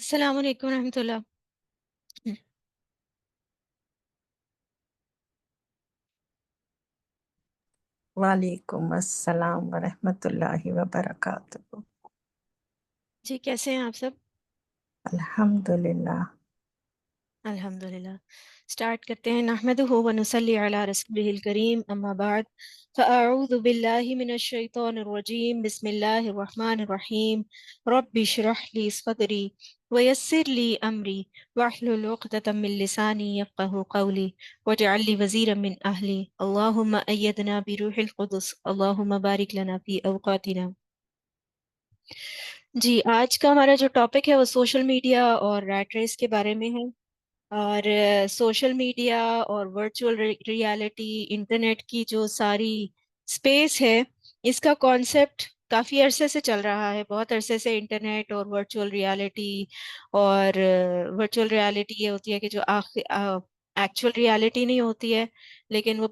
अस्सलाम वालेकुम रहमतुल्लाह। वालेकुम अस्सलाम वरहमतुल्लाहि वबरकातुहू। जी, कैसे हैं आप सब? अल्हम्दुलिल्लाह। अल्हम्दुलिल्लाह। स्टार्ट करते हैं। नहमदुहु व नुसल्ली अला रसूलिहिल करीम, अम्मा बाद, फ़अऊज़ु बिल्लाहि मिनश शैतानिर रजीम, बिस्मिल्लाहिर रहमानिर रहीम। रब्बि इश्रह ली सदरी व यस्सिर ली अमरी वहलुल उक़दतम मिन लिसानी यफ़क़हू क़ौली वजअल ली वज़ीरम मिन अहली। अल्लाहुम्मा अय्यदना बिरूहिल क़ुदुस। अल्लाहुम्मा बारिक लना फ़ी औक़ातिना। जी, आज का हमारा जो टॉपिक है वो सोशल मीडिया और रैट रेस के बारे में है। और सोशल मीडिया और वर्चुअल रियलिटी, इंटरनेट की जो सारी स्पेस है, इसका कॉन्सेप्ट काफ़ी अरसे से चल रहा है। बहुत अरसे से इंटरनेट और वर्चुअल रियलिटी। और वर्चुअल रियलिटी ये होती है कि जो एक्चुअल रियलिटी नहीं होती है, लेकिन वो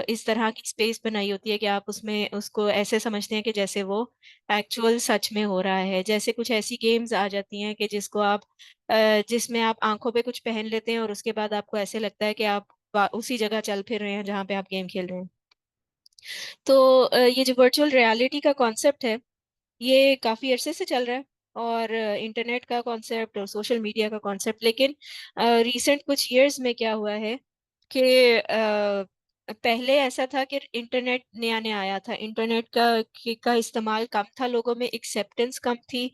इस तरह की स्पेस बनाई होती है कि आप उसमें उसको ऐसे समझते हैं कि जैसे वो एक्चुअल सच में हो रहा है। जैसे कुछ ऐसी गेम्स आ जाती हैं कि जिसमें आप आंखों पे कुछ पहन लेते हैं और उसके बाद आपको ऐसे लगता है कि आप उसी जगह चल फिर रहे हैं जहाँ पे आप गेम खेल रहे हैं। तो ये जो वर्चुअल रियलिटी का कॉन्सेप्ट है, ये काफ़ी अरसे से चल रहा है। और इंटरनेट का कॉन्सेप्ट और सोशल मीडिया का कॉन्सेप्ट, लेकिन रिसेंट कुछ इयर्स में क्या हुआ है कि पहले ऐसा था कि इंटरनेट नया नया आया था। इंटरनेट का इस्तेमाल कम था, लोगों में एक्सेप्टेंस कम थी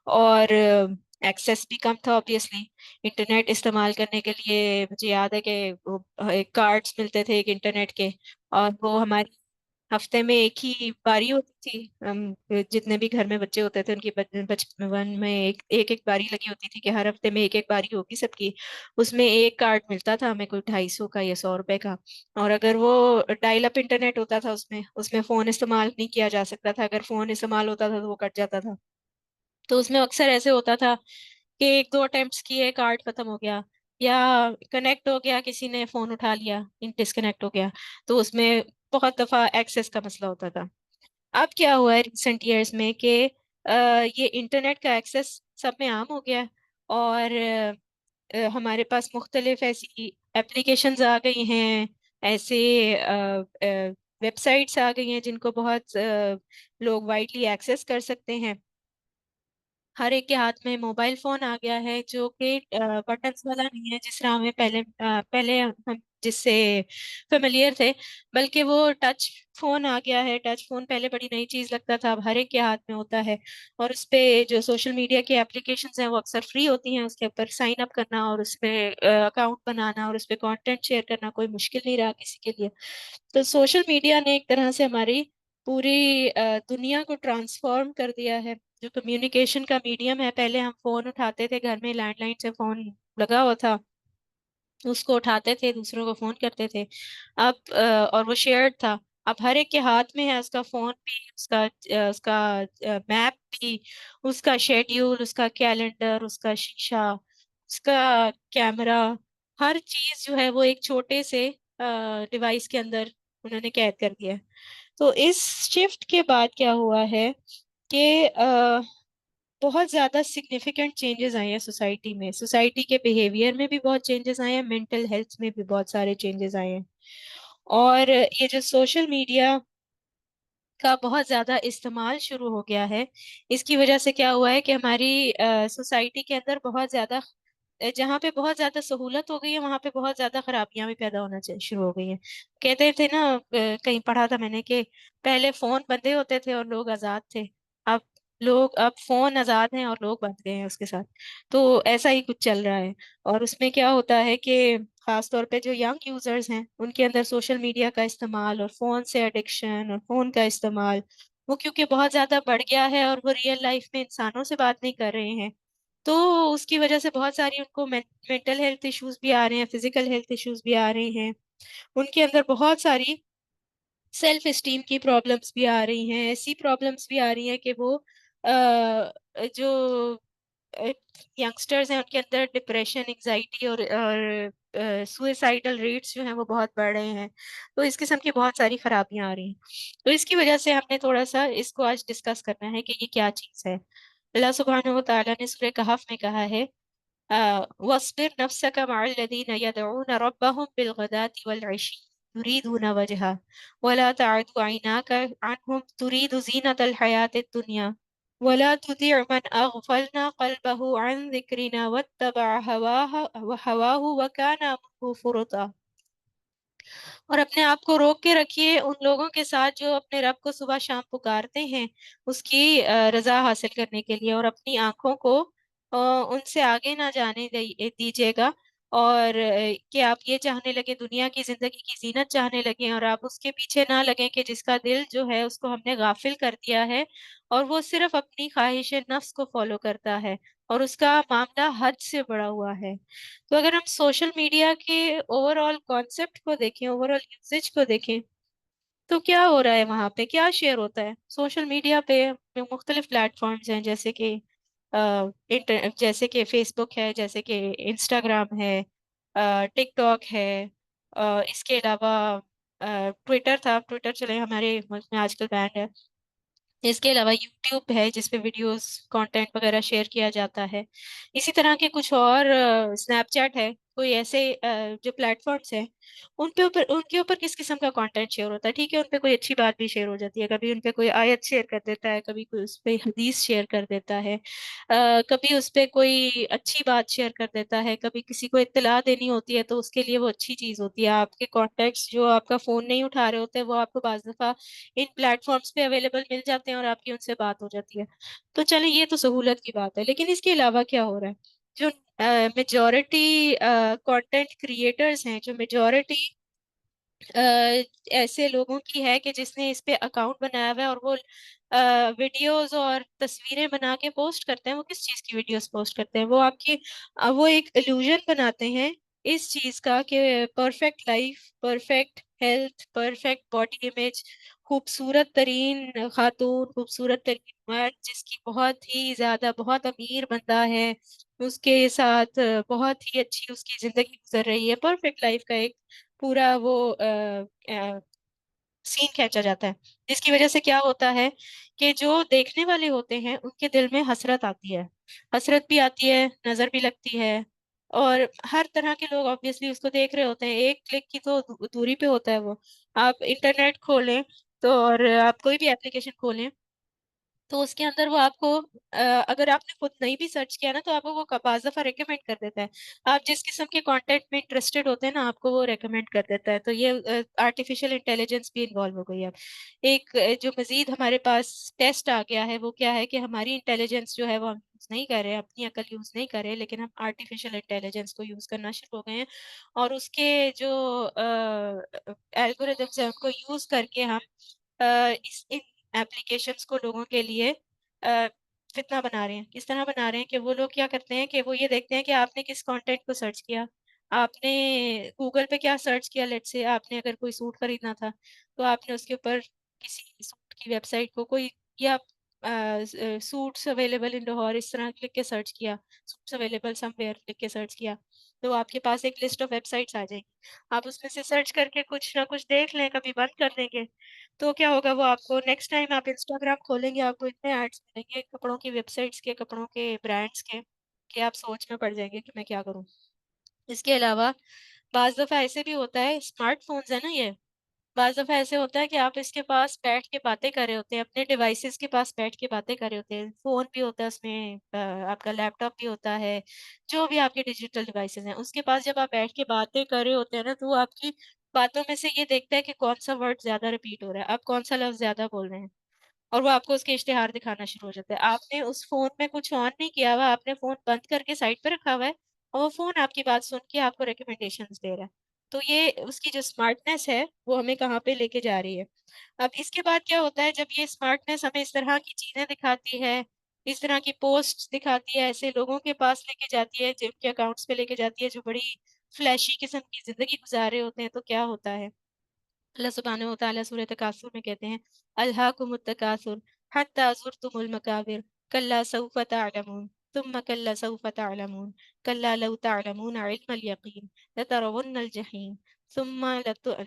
और एक्सेस भी कम था ऑब्वियसली। इंटरनेट इस्तेमाल करने के लिए मुझे याद है कि वो कार्ड्स मिलते थे एक इंटरनेट के, और वो हमारी हफ्ते में एक ही बारी होती थी। हम जितने भी घर में बच्चे होते थे उनकी बचपन में एक एक एक बारी लगी होती थी कि हर हफ्ते में एक एक बारी होगी सबकी। उसमें एक कार्ड मिलता था हमें, कोई 250 का या 100 रुपए का। और अगर वो डायल अप इंटरनेट होता था, उसमें उसमें फोन इस्तेमाल नहीं किया जा सकता था। अगर फोन इस्तेमाल होता था तो वो कट जाता था। तो उसमें अक्सर ऐसे होता था कि एक दो अटेम्प्ट्स किए, कार्ड खत्म हो गया, या कनेक्ट हो गया, किसी ने फोन उठा लिया, डिस्कनेक्ट हो गया। तो उसमें बहुत दफा एक्सेस का मसला होता था। अब क्या हुआ है रिसेंट ईयर्स में कि ये इंटरनेट का एक्सेस सब में आम हो गया है। और हमारे पास मुख्तलिफ ऐसी एप्लीकेशंस आ गई हैं, ऐसे वेबसाइट्स आ गई हैं जिनको बहुत लोग वाइडली एक्सेस कर सकते हैं। हर एक के हाथ में मोबाइल फोन आ गया है जो कि बटन्स वाला नहीं है जिस तरह हमें पहले हम जिससे फेमिलियर थे, बल्कि वो टच फोन आ गया है। टच फोन पहले बड़ी नई चीज लगता था, अब हर एक के हाथ में होता है। और उस पे जो सोशल मीडिया की एप्लीकेशंस हैं वो अक्सर फ्री होती हैं। उसके ऊपर साइन अप करना और उस पे अकाउंट बनाना और उस पे कंटेंट शेयर करना कोई मुश्किल नहीं रहा किसी के लिए। तो सोशल मीडिया ने एक तरह से हमारी पूरी दुनिया को ट्रांसफॉर्म कर दिया है। जो कम्युनिकेशन का मीडियम है, पहले हम फोन उठाते थे, घर में लैंडलाइन से फोन लगा हुआ था, उसको उठाते थे, दूसरों को फोन करते थे। अब और वो शेयर्ड था। अब हर एक के हाथ में है उसका फोन भी, उसका मैप भी, उसका शेड्यूल, उसका कैलेंडर, उसका शीशा, उसका कैमरा। हर चीज जो है वो एक छोटे से डिवाइस के अंदर उन्होंने कैद कर दिया है। तो इस शिफ्ट के बाद क्या हुआ है कि बहुत ज्यादा सिग्निफिकेंट चेंजेस आए हैं सोसाइटी में। सोसाइटी के बिहेवियर में भी बहुत चेंजेस आए हैं, मेंटल हेल्थ में भी बहुत सारे चेंजेस आए हैं। और ये जो सोशल मीडिया का बहुत ज्यादा इस्तेमाल शुरू हो गया है, इसकी वजह से क्या हुआ है कि हमारी सोसाइटी के अंदर बहुत ज्यादा जहाँ पे बहुत ज्यादा सहूलत हो गई है, वहां पे बहुत ज्यादा खराबियां भी पैदा होना शुरू हो गई हैं। कहते थे ना, कहीं पढ़ा था मैंने कि पहले फोन बंदे होते थे और लोग आजाद थे। अब अब फोन आजाद हैं और लोग बंद गए हैं उसके साथ। तो ऐसा ही कुछ चल रहा है। और उसमें क्या होता है कि खास तौर पे जो यंग यूजर्स हैं उनके अंदर सोशल मीडिया का इस्तेमाल और फोन से एडिक्शन और फोन का इस्तेमाल, वो क्योंकि बहुत ज्यादा बढ़ गया है और वो रियल लाइफ में इंसानों से बात नहीं कर रहे हैं, तो उसकी वजह से बहुत सारी उनको मेंटल हेल्थ इश्यूज भी आ रहे हैं, फिजिकल हेल्थ इश्यूज भी आ रहे हैं। उनके अंदर बहुत सारी सेल्फ एस्टीम की प्रॉब्लम्स भी आ रही हैं। ऐसी प्रॉब्लम्स भी आ रही हैं कि वो जो यंगस्टर्स हैं उनके अंदर डिप्रेशन, एंजाइटी और सुइसाइडल रेट्स जो हैं वो बहुत बढ़ रहे हैं। तो इस किस्म की बहुत सारी खराबियां आ रही हैं। तो इसकी वजह से हमने थोड़ा सा इसको आज डिस्कस करना है कि ये क्या चीज़ है। अल्लाह सुब्हानहु व तआला ने सूरह कहफ में कहा है, वस्बिर नफ्सक मअल्लज़ीना यदऊन रब्बहुम बिलगदाति वल अशी युरीदून वजहा वला तअदु ऐनाका अन्हुम तुरीदु ज़ीनतल हयातिद दुनिया वला तुतिअ मन अग़फलना क़ल्बहु अन ज़िक्रिना वत्तबअ हवाहु व कान अमरुहु फ़ुरुता। और अपने आप को रोक के रखिए उन लोगों के साथ जो अपने रब को सुबह शाम पुकारते हैं उसकी रज़ा हासिल करने के लिए, और अपनी आँखों को उनसे आगे ना जाने दीजिएगा, और कि आप ये चाहने लगे, दुनिया की ज़िंदगी की ज़ीनत चाहने लगें और आप उसके पीछे ना लगें कि जिसका दिल जो है उसको हमने गाफ़िल कर दिया है और वो सिर्फ़ अपनी ख़्वाहिश-ए-नफ़्स को फ़ॉलो करता है और उसका मामला हद से बढ़ा हुआ है। तो अगर हम सोशल मीडिया के ओवरऑल कॉन्सेप्ट को देखें, ओवरऑल यूसेज को देखें, तो क्या हो रहा है वहाँ पे? क्या शेयर होता है? सोशल मीडिया पे मुख्तलिफ प्लेटफ़ॉर्म्स हैं जैसे कि फ़ेसबुक है, जैसे कि इंस्टाग्राम है, टिकटॉक है, इसके अलावा ट्विटर था, ट्विटर चले हमारे मुल्क में आजकल बैन्ड है। इसके अलावा यूट्यूब है जिस पे वीडियोस, कंटेंट वगैरह शेयर किया जाता है। इसी तरह के कुछ और स्नैपचैट है, कोई ऐसे जो प्लेटफ़ॉर्म्स हैं, उनके ऊपर किस किस्म का कंटेंट शेयर होता है। ठीक है, उन पे कोई अच्छी बात भी शेयर हो जाती है, कभी उन पे कोई आयत शेयर कर देता है, कभी कोई उस पे हदीस शेयर कर देता है। कभी उस पे कोई अच्छी बात शेयर कर देता है, कभी किसी को इत्तला देनी होती है तो उसके लिए वो अच्छी चीज़ होती है। आपके कॉन्टैक्ट्स जो आपका फ़ोन नहीं उठा रहे होते, वो आपको बाज़ दफ़ा इन प्लेटफ़ॉर्म्स पे अवेलेबल मिल जाते हैं और आपकी उनसे बात हो जाती है। तो चलें, ये तो सहूलत की बात है, लेकिन इसके अलावा क्या हो रहा है? जो मेजॉरिटी कंटेंट क्रिएटर्स हैं, जो मेजॉरिटी ऐसे लोगों की है कि जिसने इस पे अकाउंट बनाया हुआ है और वो वीडियोज़ और तस्वीरें बना के पोस्ट करते हैं। वो किस चीज़ की वीडियोज़ पोस्ट करते हैं? वो एक इल्यूज़न बनाते हैं इस चीज़ का कि perfect life, perfect health, perfect body image, खूबसूरत तरीन खातून, खूबसूरत तरीन मर्द जिसकी बहुत ही ज़्यादा बहुत अमीर बंदा है, उसके साथ बहुत ही अच्छी उसकी ज़िंदगी गुज़र रही है। परफेक्ट लाइफ़ का एक पूरा वो सीन खींचा जाता है। जिसकी वज़ह से क्या होता है कि जो देखने वाले होते हैं, उनके दिल में हसरत आती है। हसरत भी आती है, नज़र भी लगती है और हर तरह के लोग ऑब्वियसली उसको देख रहे होते हैं। एक क्लिक की तो दूरी पे होता है वो। आप इंटरनेट खोलें तो और आप कोई भी एप्लीकेशन खोलें तो उसके अंदर वो आपको अगर आपने खुद नहीं भी सर्च किया ना तो आपको वो बाज़ दफ़ा रिकमेंड कर देता है। आप जिस किस्म के कंटेंट में इंटरेस्टेड होते हैं ना आपको वो रिकमेंड कर देता है। तो ये आर्टिफ़िशियल इंटेलिजेंस भी इन्वॉल्व हो गई है अब। एक जो मज़ीद हमारे पास टेस्ट आ गया है वो क्या है कि हमारी इंटेलिजेंस जो है वो हम यूज़ नहीं कर रहे हैं, अपनी अकल यूज़ नहीं कर रहे हैं, लेकिन हम आर्टिफ़िशियल इंटेलिजेंस को यूज़ करना शुरू हो गए हैं और उसके जो एल्गोरिदम्स हैं उनको यूज़ करके हम इन एप्लीकेशंस को लोगों के लिए अ, फितना बना रहे हैं। किस तरह बना रहे हैं कि वो लोग क्या करते हैं कि वो ये देखते हैं कि आपने किस कंटेंट को सर्च किया। आपने गूगल पे क्या सर्च किया, लेट्स से आपने अगर कोई सूट खरीदना था, तो आपने उसके ऊपर किसी सूट की वेबसाइट को कोई या सूट्स अवेलेबल इन लाहौर इस तरह लिख के सर्च किया, सूट्स अवेलेबल समवेयर लिख के सर्च किया, तो आपके पास एक लिस्ट ऑफ वेबसाइट्स आ जाएगी। आप उसमें से सर्च करके कुछ ना कुछ देख लें, कभी बंद कर देंगे तो क्या होगा वो आपको नेक्स्ट टाइम आप इंस्टाग्राम खोलेंगे आपको इतने एड्स मिलेंगे कपड़ों की वेबसाइट्स के, कपड़ों के ब्रांड्स के, कि आप सोच में पड़ जाएँगे कि मैं क्या करूँ? इसके अलावा बाज़ दफ़ा ऐसे भी होता है स्मार्टफ़ोन्स है ना ये, बाज़ दफ़ा ऐसे होता है कि आप इसके पास बैठ के बातें कर रहे होते हैं, अपने डिवाइसेज़ के पास बैठ के बातें कर रहे होते हैं। फ़ोन भी होता है उसमें आपका लैपटॉप भी होता है, जो भी आपके डिजिटल डिवाइसेज़ हैं, उसके पास जब आप बैठ के बातें कर रहे होते हैं ना, तो वो आपकी बातों में से ये देखता है कि कौन-सा वर्ड ज़्यादा रिपीट हो रहा है, आप कौन-सा लफ़्ज़ ज़्यादा बोल रहे हैं। और वो आपको उसके इश्तिहार दिखाना शुरू हो जाता है। आपने उस फ़ोन में कुछ ऑन नहीं किया हुआ, आपने फ़ोन बंद करके साइड पे रखा हुआ है और वो फ़ोन आपकी बात सुन के आपको रिकमेंडेशंस दे रहा है। तो ये उसकी जो स्मार्टनेस है, वो हमें कहाँ पे लेके जा रही है। अब इसके बाद क्या होता है जब ये स्मार्टनेस हमें इस तरह की चीज़ें दिखाती है, इस तरह की पोस्ट्स दिखाती है, ऐसे लोगों के पास लेके जाती है, जिनके अकाउंट्स पे लेके जाती है, जो बड़ी फ्लैशी किस्म की ज़िंदगी गुज़ार रहे होते हैं, तो क्या होता है? अल्लाह सुब्हानहु व तआला सूरह तकासुर में कहते हैं अल्हाकुमुत तकासुर हत्ता ज़ुरतुमुल मकाबिर कल्ला सौफ तअलमून थुम्मा कल्ला सौफ तअलमून कल्ला लौ तअलमून इल्मल यकीन लतरवुन्नल जहीम थुम्मा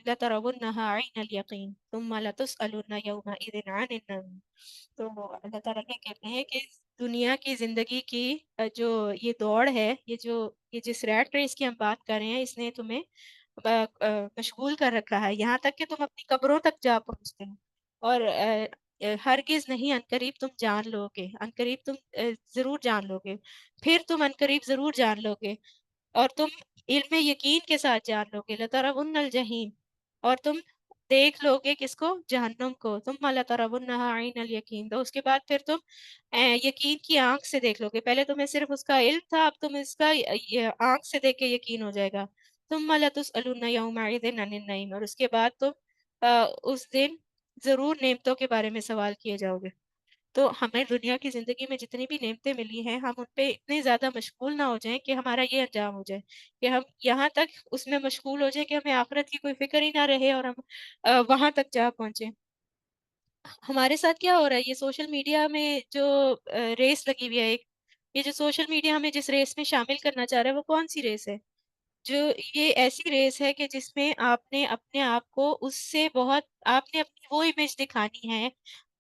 लतरवुन्नहा ऐनल यकीन थुम्मा लतुसअलुन्ना यौमइज़िन अनिन नईम। तो अल्लाह ताला क्या कहते हैं कि दुनिया की जिंदगी की जो ये दौड़ है, ये जिस रैट रेस की हम बात कर रहे हैं, इसने तुम्हें मशगूल कर रखा है, यहाँ तक कि तुम अपनी कब्रों तक जा पहुंचते हो। और हरगिज नहीं, अनकरीब तुम जान लोगे, अनकरीब तुम जरूर जान लोगे, फिर तुम अनकरीब जरूर जान लोगे। और तुम इल्म यकीन के साथ जान लोगे, लतरवुन्नल जहीम। और तुम देख लोगे किसको? जहन्नुम को। तुम लतरवुन्नहा ऐनल यकीन, तो उसके बाद फिर तुम यकीन की आंख से देख लोगे। पहले तुम्हें सिर्फ उसका इल्म था, अब तुम इसका ये आंख से देख के यकीन हो जाएगा। तुम लतुसअलुन्ना यौमइज़िन अनिन नईम, और उसके बाद तुम उस दिन जरूर नेमतों के बारे में सवाल किए जाओगे। तो हमें दुनिया की जिंदगी में जितनी भी नेमतें मिली हैं, हम उन पे इतने ज्यादा मशगूल ना हो जाएं कि हमारा ये अंजाम हो जाए, कि हम यहाँ तक उसमें मशगूल हो जाएं कि हमें आखिरत की कोई फिक्र ही ना रहे, और हम वहां तक जा पहुंचे। हमारे साथ क्या हो रहा है? ये सोशल मीडिया में जो रेस लगी हुई है एक, ये जो सोशल मीडिया हमें जिस रेस में शामिल करना चाह रहा है, वो कौन सी रेस है? जो ये ऐसी रेस है कि जिसमें आपने अपने आप को उससे बहुत, आपने अपनी वो इमेज दिखानी है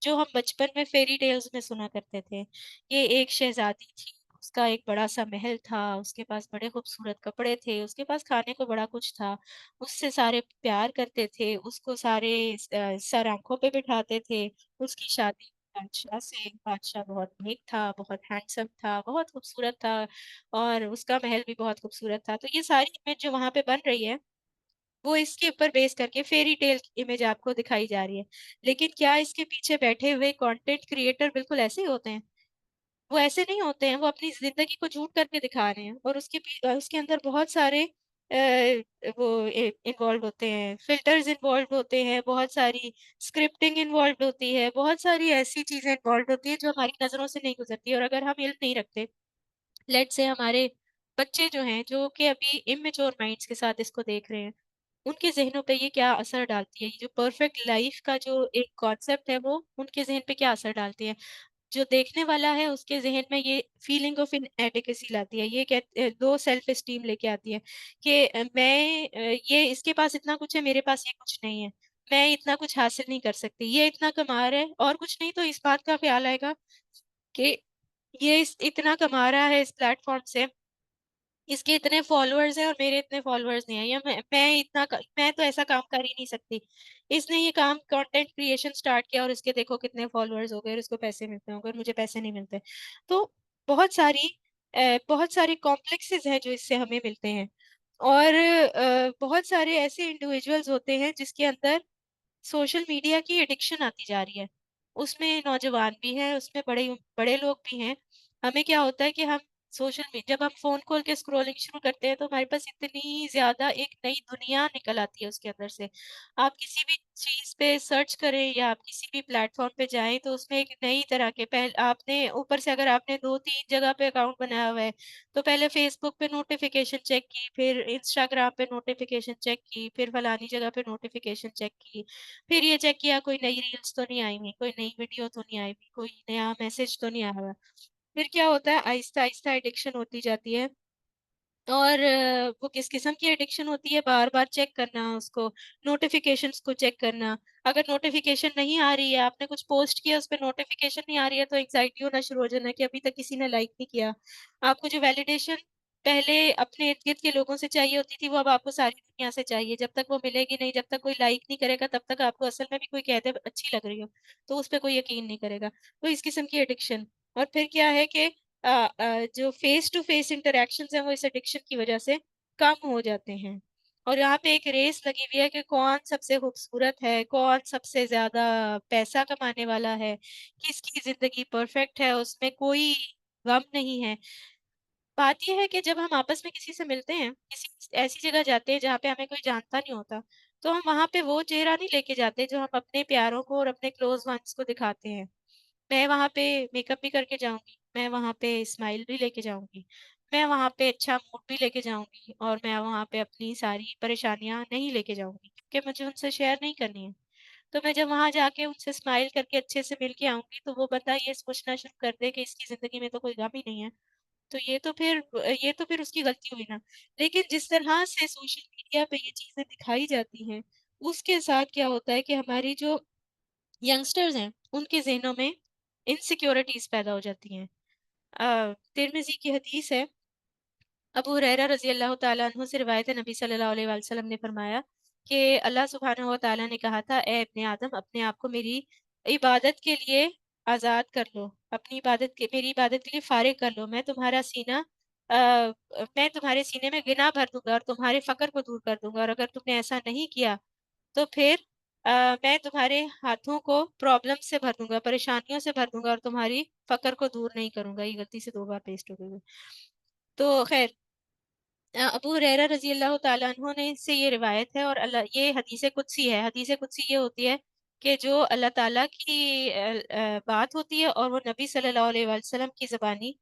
जो हम बचपन में फेरी टेल्स में सुना करते थे। ये एक शहजादी थी, उसका एक बड़ा सा महल था, उसके पास बड़े खूबसूरत कपड़े थे, उसके पास खाने को बड़ा कुछ था, उससे सारे प्यार करते थे, उसको सारे सर आंखों पे बिठाते थे। उसकी शादी बादशाह से, बादशाह बहुत नेक था, बहुत हैंडसम था, बहुत खूबसूरत था, और उसका महल भी बहुत खूबसूरत था। तो ये सारी इमेज जो वहाँ पे बन रही है, वो इसके ऊपर बेस करके फेरी टेल इमेज आपको दिखाई जा रही है। लेकिन क्या इसके पीछे बैठे हुए कंटेंट क्रिएटर बिल्कुल ऐसे ही होते हैं? वो ऐसे नहीं होते हैं, वो अपनी ज़िंदगी को झूठ करके दिखा रहे हैं, और उसके अंदर बहुत सारे वो इन्वॉल्व होते हैं, फ़िल्टर्स इन्वॉल्व होते हैं, बहुत सारी स्क्रिप्टिंग इन्वॉल्व होती है, बहुत सारी ऐसी चीज़ें इन्वॉल्व होती हैं जो हमारी नज़रों से नहीं गुज़रती, और अगर हम इल्म नहीं रखते, लेट्स से हमारे बच्चे जो हैं, जो कि अभी इमैच्योर माइंड्स के साथ इसको देख रहे हैं, उनके ज़हनों पे ये क्या असर डालती है? ये जो परफेक्ट लाइफ़ का जो एक कॉन्सेप्ट है, वो उनके ज़हन पे क्या असर डालती है? जो देखने वाला है उसके ज़हन में ये फीलिंग ऑफ इनएडिक्वेसी लाती है। ये लो सेल्फ एस्टीम लेके आती है कि ये इसके पास इतना कुछ है, मेरे पास ये कुछ नहीं है। मैं इतना कुछ हासिल नहीं कर सकती। ये इतना कमा रहा है, और कुछ नहीं तो इस बात का ख़्याल आएगा कि ये इस इतना कमा रहा है इस प्लेटफ़ॉर्म से, इसके इतने फॉलोअर्स हैं और मेरे इतने फॉलोअर्स नहीं हैं, या मैं तो ऐसा काम कर ही नहीं सकती। इसने ये काम कंटेंट क्रिएशन स्टार्ट किया और इसके देखो कितने फॉलोअर्स हो गए और इसको पैसे मिलते होंगे और मुझे पैसे नहीं मिलते। तो बहुत सारी कॉम्प्लेक्सेस हैं जो इससे हमें मिलते हैं, और बहुत सारे ऐसे इंडिविजुअल्स होते हैं जिसके अंदर सोशल मीडिया की एडिक्शन आती जा रही है। उसमें नौजवान भी हैं, उसमें बड़े बड़े लोग भी हैं। हमें क्या होता है कि हम जब हम फ़ोन खोल के स्क्रॉलिंग शुरू करते हैं, तो हमारे पास इतनी ज़्यादा एक नई दुनिया निकल आती है उसके अंदर से। आप किसी भी चीज़ पे सर्च करें या आप किसी भी प्लेटफ़ॉर्म पे जाएँ, तो उसमें एक नई तरह के पहल आपने ऊपर से अगर आपने 2-3 जगह पे अकाउंट बनाया हुआ है, तो पहले फ़ेसबुक पे नोटिफ़िकेशन चेक की, फिर इंस्टाग्राम पे नोटिफ़िकेशन चेक की, फिर फलानी जगह पे नोटिफ़िकेशन चेक की। फिर ये चेक किया कोई नई रील्स तो नहीं आई हुई, कोई नई वीडियो तो नहीं आई हुई, कोई नया मैसेज तो नहीं आया हुआ। फिर क्या होता है, आहिस्ता-आहिस्ता एडिक्शन होती जाती है, और वो किस किस्म की एडिक्शन होती है, बार-बार चेक करना उसको, नोटिफ़िकेशंस को चेक करना। अगर नोटिफ़िकेशन नहीं आ रही है, आपने कुछ पोस्ट किया, उस पे नोटिफ़िकेशन नहीं आ रही है, तो एंग्ज़ायटी होना शुरू हो जाना कि अभी तक किसी ने लाइक नहीं किया। आपको जो वैलिडेशन पहले अपने इर्द-गिर्द के लोगों से चाहिए होती थी, वो अब आपको सारी दुनिया से चाहिए। जब तक वो मिलेगी नहीं, जब तक कोई लाइक नहीं करेगा, तब तक आपको असल में भी कोई कह दे अच्छी लग रही हो, तो उस पे कोई यकीन नहीं करेगा। तो इस किस्म की एडिक्शन, और फिर क्या है कि जो फेस टू फेस इंटरैक्शंस हैं वो इस एडिक्शन की वजह से कम हो जाते हैं। और यहाँ पे एक रेस लगी हुई है कि कौन सबसे खूबसूरत है, कौन सबसे ज़्यादा पैसा कमाने वाला है, किसकी ज़िंदगी परफेक्ट है, उसमें कोई गम नहीं है। बात ये है कि जब हम आपस में किसी से मिलते हैं, किसी ऐसी जगह जाते हैं जहाँ पे हमें कोई जानता नहीं होता, तो हम वहाँ पे वो चेहरा नहीं लेके जाते जो हम अपने प्यारों को और अपने क्लोज़ वन्स को दिखाते हैं। मैं वहाँ पे मेकअप भी करके जाऊँगी, मैं वहाँ पे स्माइल भी लेके जाऊँगी, मैं वहाँ पे अच्छा मूड भी लेके जाऊँगी, और मैं वहाँ पे अपनी सारी परेशानियाँ नहीं लेके जाऊँगी क्योंकि मुझे उनसे शेयर नहीं करनी है। तो मैं जब वहाँ जाके उनसे स्माइल करके अच्छे से मिल के आऊँगी, तो वो बंदा ये सोचना शुरू कर दे कि इसकी ज़िंदगी में तो कोई गम ही नहीं है। तो ये तो फिर उसकी गलती हुई ना। लेकिन जिस तरह से सोशल मीडिया पे ये चीज़ें दिखाई जाती हैं, उसके साथ क्या होता है कि हमारी जो यंगस्टर्स हैं, उनके ज़हनों में इनसिक्योरिटीज़ पैदा हो जाती हैं। तिरमिज़ी की हदीस है, अबू हुरैरा रज़ी अल्लाह तआला अन्हु से रिवायत है, नबी सल्लल्लाहु अलैहि वसल्लम ने फरमाया कि अल्लाह सुब्हानहु व तआला ने कहा था, ए इब्ने आदम, अपने आप को मेरी इबादत के लिए आज़ाद कर लो, अपनी इबादत के मेरी इबादत के लिए फ़ारिग कर लो। मैं तुम्हारे सीने में गिना भर दूँगा और तुम्हारे फ़क्र को दूर कर दूँगा, और अगर तुमने ऐसा नहीं किया तो फिर मैं तुम्हारे हाथों को प्रॉब्लम से भर दूँगा, परेशानियों से भर दूँगा, और तुम्हारी फ़क्र को दूर नहीं करूँगा। ये गलती से 2 बार पेस्ट हो गई है। तो ख़ैर, अबू हुरैरा रज़ी अल्लाह तआला अन्हु ने से ये रिवायत है, और ये हदीस कुदसी है। हदीस कुदसी ये होती है कि जो अल्लाह ताला की बात होती है और वो नबी सल्लल्लाहु अलैहि वसल्लम की ज़बानी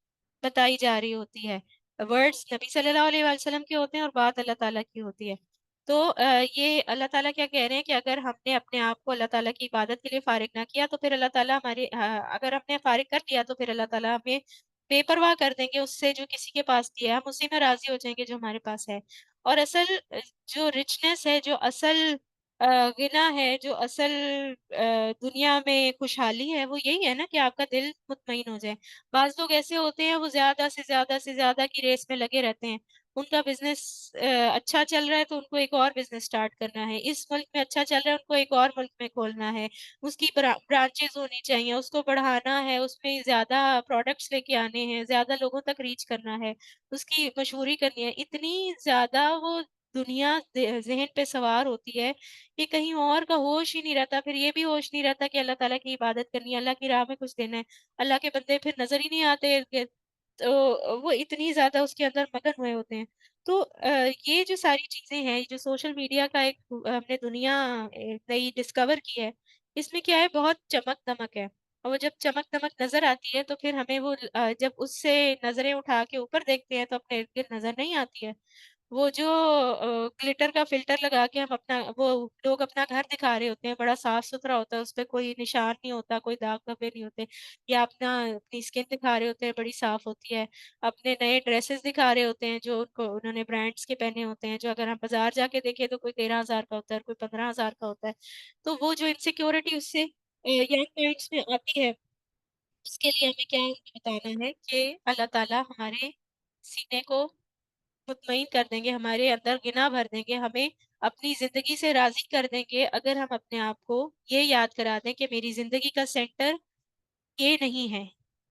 बताई जा रही होती है। वर्ड्स नबी सल्लल्लाहु अलैहि वसल्लम के होते हैं और बात अल्लाह ताला की होती है। तो ये अल्लाह ताला क्या कह रहे हैं कि अगर हमने अपने आप को अल्लाह ताला की इबादत के लिए फ़ारिग ना किया, तो फिर अल्लाह ताला अगर हमने फ़ारिग कर लिया, तो फिर अल्लाह ताला हमें बेपरवाह कर देंगे उससे जो किसी के पास दिया है, हम उसी में राज़ी हो जाएँगे जो हमारे पास है। और जो रिचनेस है, जो असल गिना है, जो असल दुनिया में खुशहाली है, वो यही है ना कि आपका दिल मुतमईन हो जाए। बाज़ लोग ऐसे होते हैं, वो ज़्यादा की रेस में लगे रहते हैं। उनका बिज़नेस अच्छा चल रहा है, तो उनको एक और बिज़नेस स्टार्ट करना है। इस मुल्क में अच्छा चल रहा है, उनको एक और मुल्क में खोलना है। उसकी ब्रांचेज़ होनी चाहिए, उसको बढ़ाना है, उसमें ज़्यादा प्रोडक्ट्स लेके आने हैं, ज़्यादा लोगों तक रीच करना है, उसकी मशहूरी करनी है। इतनी ज़्यादा वो दुनिया ज़हन पे सवार होती है कि कहीं और का होश ही नहीं रहता। फिर ये भी होश नहीं रहता कि अल्लाह ताला की इबादत करनी है, अल्लाह की राह में कुछ देना है। अल्लाह के बंदे फिर नज़र ही नहीं आते इर्द-गिर्द। तो वो इतनी ज़्यादा उसके अंदर मगन हुए होते हैं। तो ये जो सारी चीज़ें हैं, ये जो सोशल मीडिया का एक हमने दुनिया नई डिस्कवर की है, इसमें क्या है, बहुत चमक-दमक है। और वो जब चमक-दमक नज़र आती है, तो फिर हमें जब उससे नज़रें उठा के ऊपर देखते हैं, तो अपने इर्द-गिर्द नज़र नहीं आती है। वो जो ग्लिटर का फ़िल्टर लगा के वो लोग अपना घर दिखा रहे होते हैं, बड़ा साफ-सुथरा होता है, उसपे कोई निशान नहीं होता, कोई दाग-धब्बे नहीं होते, या अपनी स्किन दिखा रहे होते हैं, बड़ी साफ होती है। अपने नए ड्रेसेस दिखा रहे होते हैं, जो उन्होंने ब्रांड्स के पहने होते हैं, जो अगर हम बाज़ार जाके देखें तो कोई 13,000 का होता है, कोई 15,000 का होता है। तो वो जो इनसिक्योरिटी उससे यंग माइंड्स में आती है, उसके लिए हमें क्या उनको बताना है कि अल्लाह ताला हमारे सीने को मुतमईन कर देंगे, हमारे अंदर गिना भर देंगे, हमें अपनी ज़िंदगी से राज़ी कर देंगे, अगर हम अपने आप को ये याद करा दें कि मेरी ज़िंदगी का सेंटर ये नहीं है,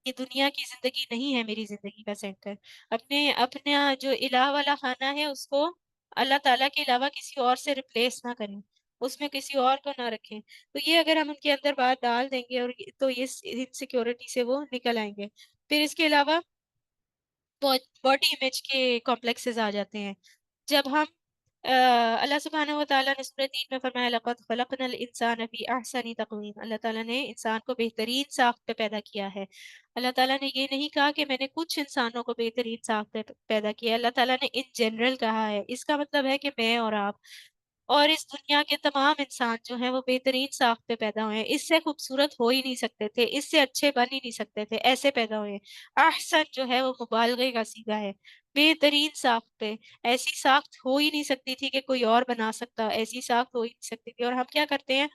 ये दुनिया की ज़िंदगी नहीं है मेरी ज़िंदगी का सेंटर। अपना जो इलाह वाला खाना है, उसको अल्लाह ताला के अलावा किसी और से रिप्लेस ना करें, उसमें किसी और को ना रखें। तो ये अगर हम उनके अंदर बात डाल देंगे, और तो इस इनसिक्योरिटी से वो निकल आएँगे। फिर इसके अलावा बॉडी इमेज के कॉम्प्लेक्सेस आ जाते हैं। जब हम अल्लाह सुब्हानहु व तआला ने सूरह 3 में फरमाया, लक़द खलक़नल इंसाना फ़ी अहसनि तक़वीम, अल्लाह ताला ने इंसान को बेहतरीन साख़्त पे पैदा किया है। अल्लाह ताला ने ये नहीं कहा कि मैंने कुछ इंसानों को बेहतरीन साख़्त पे पैदा किया है, अल्लाह ताला ने इन जनरल कहा है। इसका मतलब है कि मैं और आप और इस दुनिया के तमाम इंसान जो हैं, वो बेहतरीन साख़्त पे पैदा हुए हैं। इससे खूबसूरत हो ही नहीं सकते थे, इससे अच्छे बन ही नहीं सकते थे, ऐसे पैदा हुए हैं। अहसन जो है वो मुबालग़े का सीगा है। बेहतरीन साख़्त पे, ऐसी साख़्त हो ही नहीं सकती थी कि कोई और बना सकता, ऐसी साख़्त हो ही नहीं सकती थी। और हम क्या करते हैं,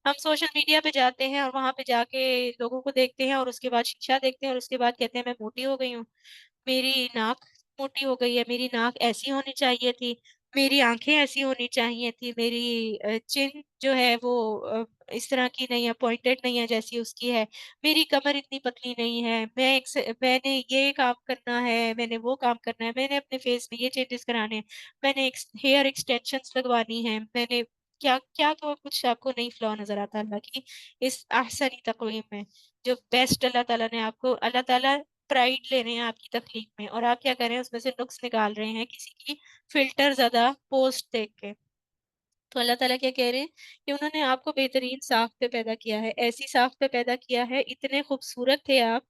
हम सोशल मीडिया पे जाते हैं और वहाँ पे जाके लोगों को देखते हैं, और उसके बाद शीशा देखते हैं, और उसके बाद कहते हैं मैं मोटी हो गई हूँ, मेरी नाक मोटी हो गई है, मेरी नाक ऐसी होनी चाहिए थी, मेरी आँखें ऐसी होनी चाहिए थी, मेरी चिन जो है वो इस तरह की नहीं है, पॉइंटेड नहीं है जैसी उसकी है, मेरी कमर इतनी पतली नहीं है, मैंने ये काम करना है, मैंने वो काम करना है, मैंने अपने फेस में ये चेंजेस कराने हैं, मैंने हेयर एक्सटेंशंस लगवानी है, मैंने क्या क्या तो कुछ आपको नहीं फ्लॉ नज़र आता अल्लाह की इस अहसनी तक़वीम में, जो बेस्ट अल्लाह ताला प्राइड ले रहे हैं आपकी तकलीफ में, और आप क्या कर रहे हैं, उसमें से नुक्स निकाल रहे हैं किसी की फ़िल्टर ज़दा पोस्ट देख के। तो अल्लाह ताला क्या कह रहे हैं कि उन्होंने आपको बेहतरीन साख़्त पे पैदा किया है, ऐसी साख़्त पे पैदा किया है, इतने खूबसूरत थे आप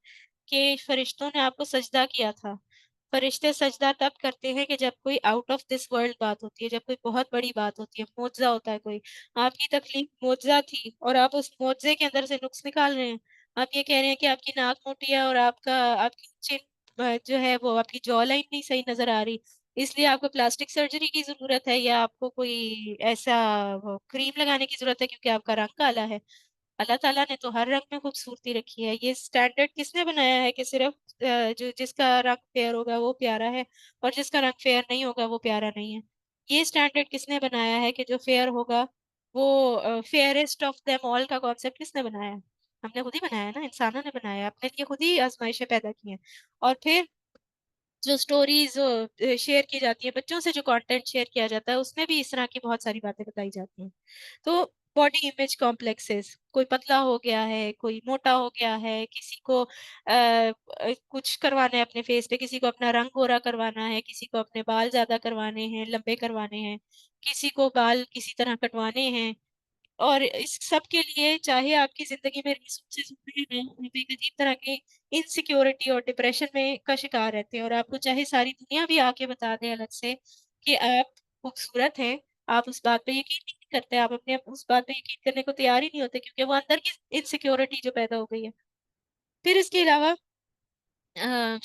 कि फ़रिश्तों ने आपको सजदा किया था। फ़रिश्ते सजदा तब करते हैं कि जब कोई आउट ऑफ दिस वर्ल्ड बात होती है, जब कोई बहुत बड़ी बात होती है, मुअज़्ज़ा होता है कोई। आपकी तकलीफ मुअज़्ज़ा थी, और आप उस मुअज़्ज़े के अंदर से नुक्स निकाल रहे हैं। आप ये कह रहे हैं कि आपकी नाक मोटी है, और आपकी चिन जो है वो आपकी जॉ लाइन नहीं सही नज़र आ रही, इसलिए आपको प्लास्टिक सर्जरी की ज़रूरत है, या आपको कोई ऐसा वो क्रीम लगाने की ज़रूरत है क्योंकि आपका रंग काला है। अल्लाह ताला ने तो हर रंग में खूबसूरती रखी है। ये स्टैंडर्ड किसने बनाया है कि सिर्फ जो जिसका रंग फेयर होगा वो प्यारा है और जिसका रंग फेयर नहीं होगा वो प्यारा नहीं है। ये स्टैंडर्ड किसने बनाया है कि जो फेयर होगा वो फेयरेस्ट ऑफ देम ऑल का कॉन्सेप्ट किसने बनाया है? हमने खुद ही बनाया है ना, इंसानों ने बनाया है, अपने लिए खुद ही आजमाइशें पैदा की हैं। और फिर जो स्टोरीज शेयर की जाती है, बच्चों से जो कंटेंट शेयर किया जाता है, उसमें भी इस तरह की बहुत सारी बातें बताई जाती हैं। तो बॉडी इमेज कॉम्प्लेक्सेस, कोई पतला हो गया है, कोई मोटा हो गया है, किसी को कुछ करवाना है अपने फेस पे, किसी को अपना रंग गोरा करवाना है, किसी को अपने बाल ज्यादा करवाने हैं, लंबे करवाने हैं, किसी को बाल किसी तरह कटवाने हैं। और इस सब के लिए चाहे आपकी ज़िंदगी में रिसोर्सेज़ होते हैं ना, आप एक अजीब तरह के इनसिक्योरिटी और डिप्रेशन में का शिकार रहते हैं और आपको चाहे सारी दुनिया भी आके बता दे अलग से कि आप खूबसूरत हैं, आप उस बात पे यकीन नहीं करते, आप अपने आप उस बात पे यकीन करने को तैयार ही नहीं होते क्योंकि वो अंदर की इनसिक्योरिटी जो पैदा हो गई है। फिर इसके अलावा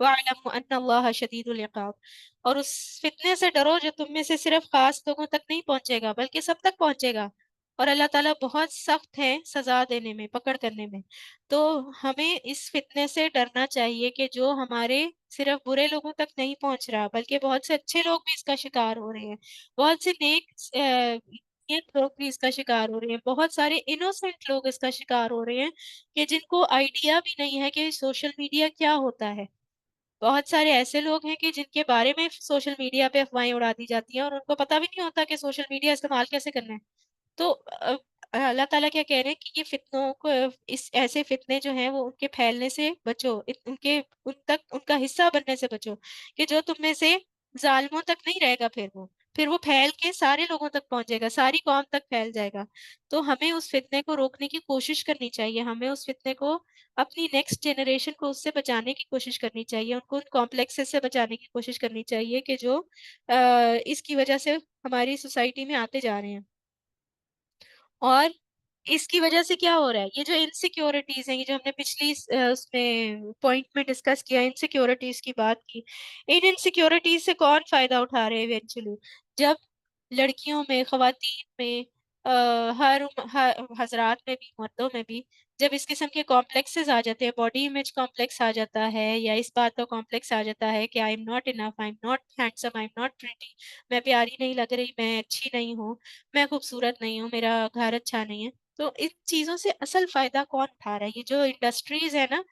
वअलमू अन्ना अल्लाह शदीदुल इक़ाब। और उस फितने से डरो जो तुम में से सिर्फ खास लोगों तक नहीं पहुंचेगा बल्कि सब तक पहुंचेगा। और अल्लाह ताला बहुत सख्त है सजा देने में, पकड़ करने में। तो हमें इस फितने से डरना चाहिए कि जो हमारे सिर्फ बुरे लोगों तक नहीं पहुंच रहा बल्कि बहुत से अच्छे लोग भी इसका शिकार हो रहे हैं। बहुत से नेक लोग भी इसका शिकार हो रहे हैं, बहुत सारे इनोसेंट लोग इसका शिकार हो रहे हैं कि जिनको आइडिया भी नहीं है कि सोशल मीडिया क्या होता है। बहुत सारे ऐसे लोग हैं कि जिनके बारे में सोशल मीडिया पे अफ़वाहें उड़ा दी जाती हैं और उनको पता भी नहीं होता कि सोशल मीडिया इस्तेमाल कैसे करना है। तो अल्लाह ताला क्या कह रहे हैं कि ये फ़ितनों को इस ऐसे फ़ितने जो हैं वो उनके फैलने से बचो, उनके उन तक उनका हिस्सा बनने से बचो कि जो तुम में से ज़ालिमों तक नहीं रहेगा फिर वो फैल के सारे लोगों तक पहुँचेगा, सारी कौम तक फैल जाएगा। तो हमें उस फ़ितने को रोकने की कोशिश करनी चाहिए, हमें उस फ़ितने को अपनी नेक्स्ट जनरेशन को उससे बचाने की कोशिश करनी चाहिए, उनको उन कॉम्प्लेक्सेस से बचाने की कोशिश करनी चाहिए कि जो इसकी वजह से हमारी सोसाइटी में आते जा रहे हैं। और इसकी वजह से क्या हो रहा है, ये जो इनसिक्योरिटीज़ हैं, ये जो हमने पिछली उसमें पॉइंट में डिस्कस किया, इनसिक्योरिटीज़ की बात की। इन इनसिक्योरिटीज़ से कौन फ़ायदा उठा रहे हैं इवेंचुअली? जब लड़कियों में, ख़वातीन में हर हज़रात में भी, मर्दों में भी जब इस किस्म के कॉम्प्लेक्सेस आ जाते हैं, बॉडी इमेज कॉम्प्लेक्स आ जाता है या इस बात का कॉम्प्लेक्स आ जाता है कि I am not enough, I am not handsome, I am not pretty, मैं प्यारी नहीं लग रही, मैं अच्छी नहीं हूँ, मैं खूबसूरत नहीं हूँ, मेरा घर अच्छा नहीं है। तो इन चीज़ों से असल फ़ायदा कौन उठा रहा है? ये जो इंडस्ट्रीज़ है ना,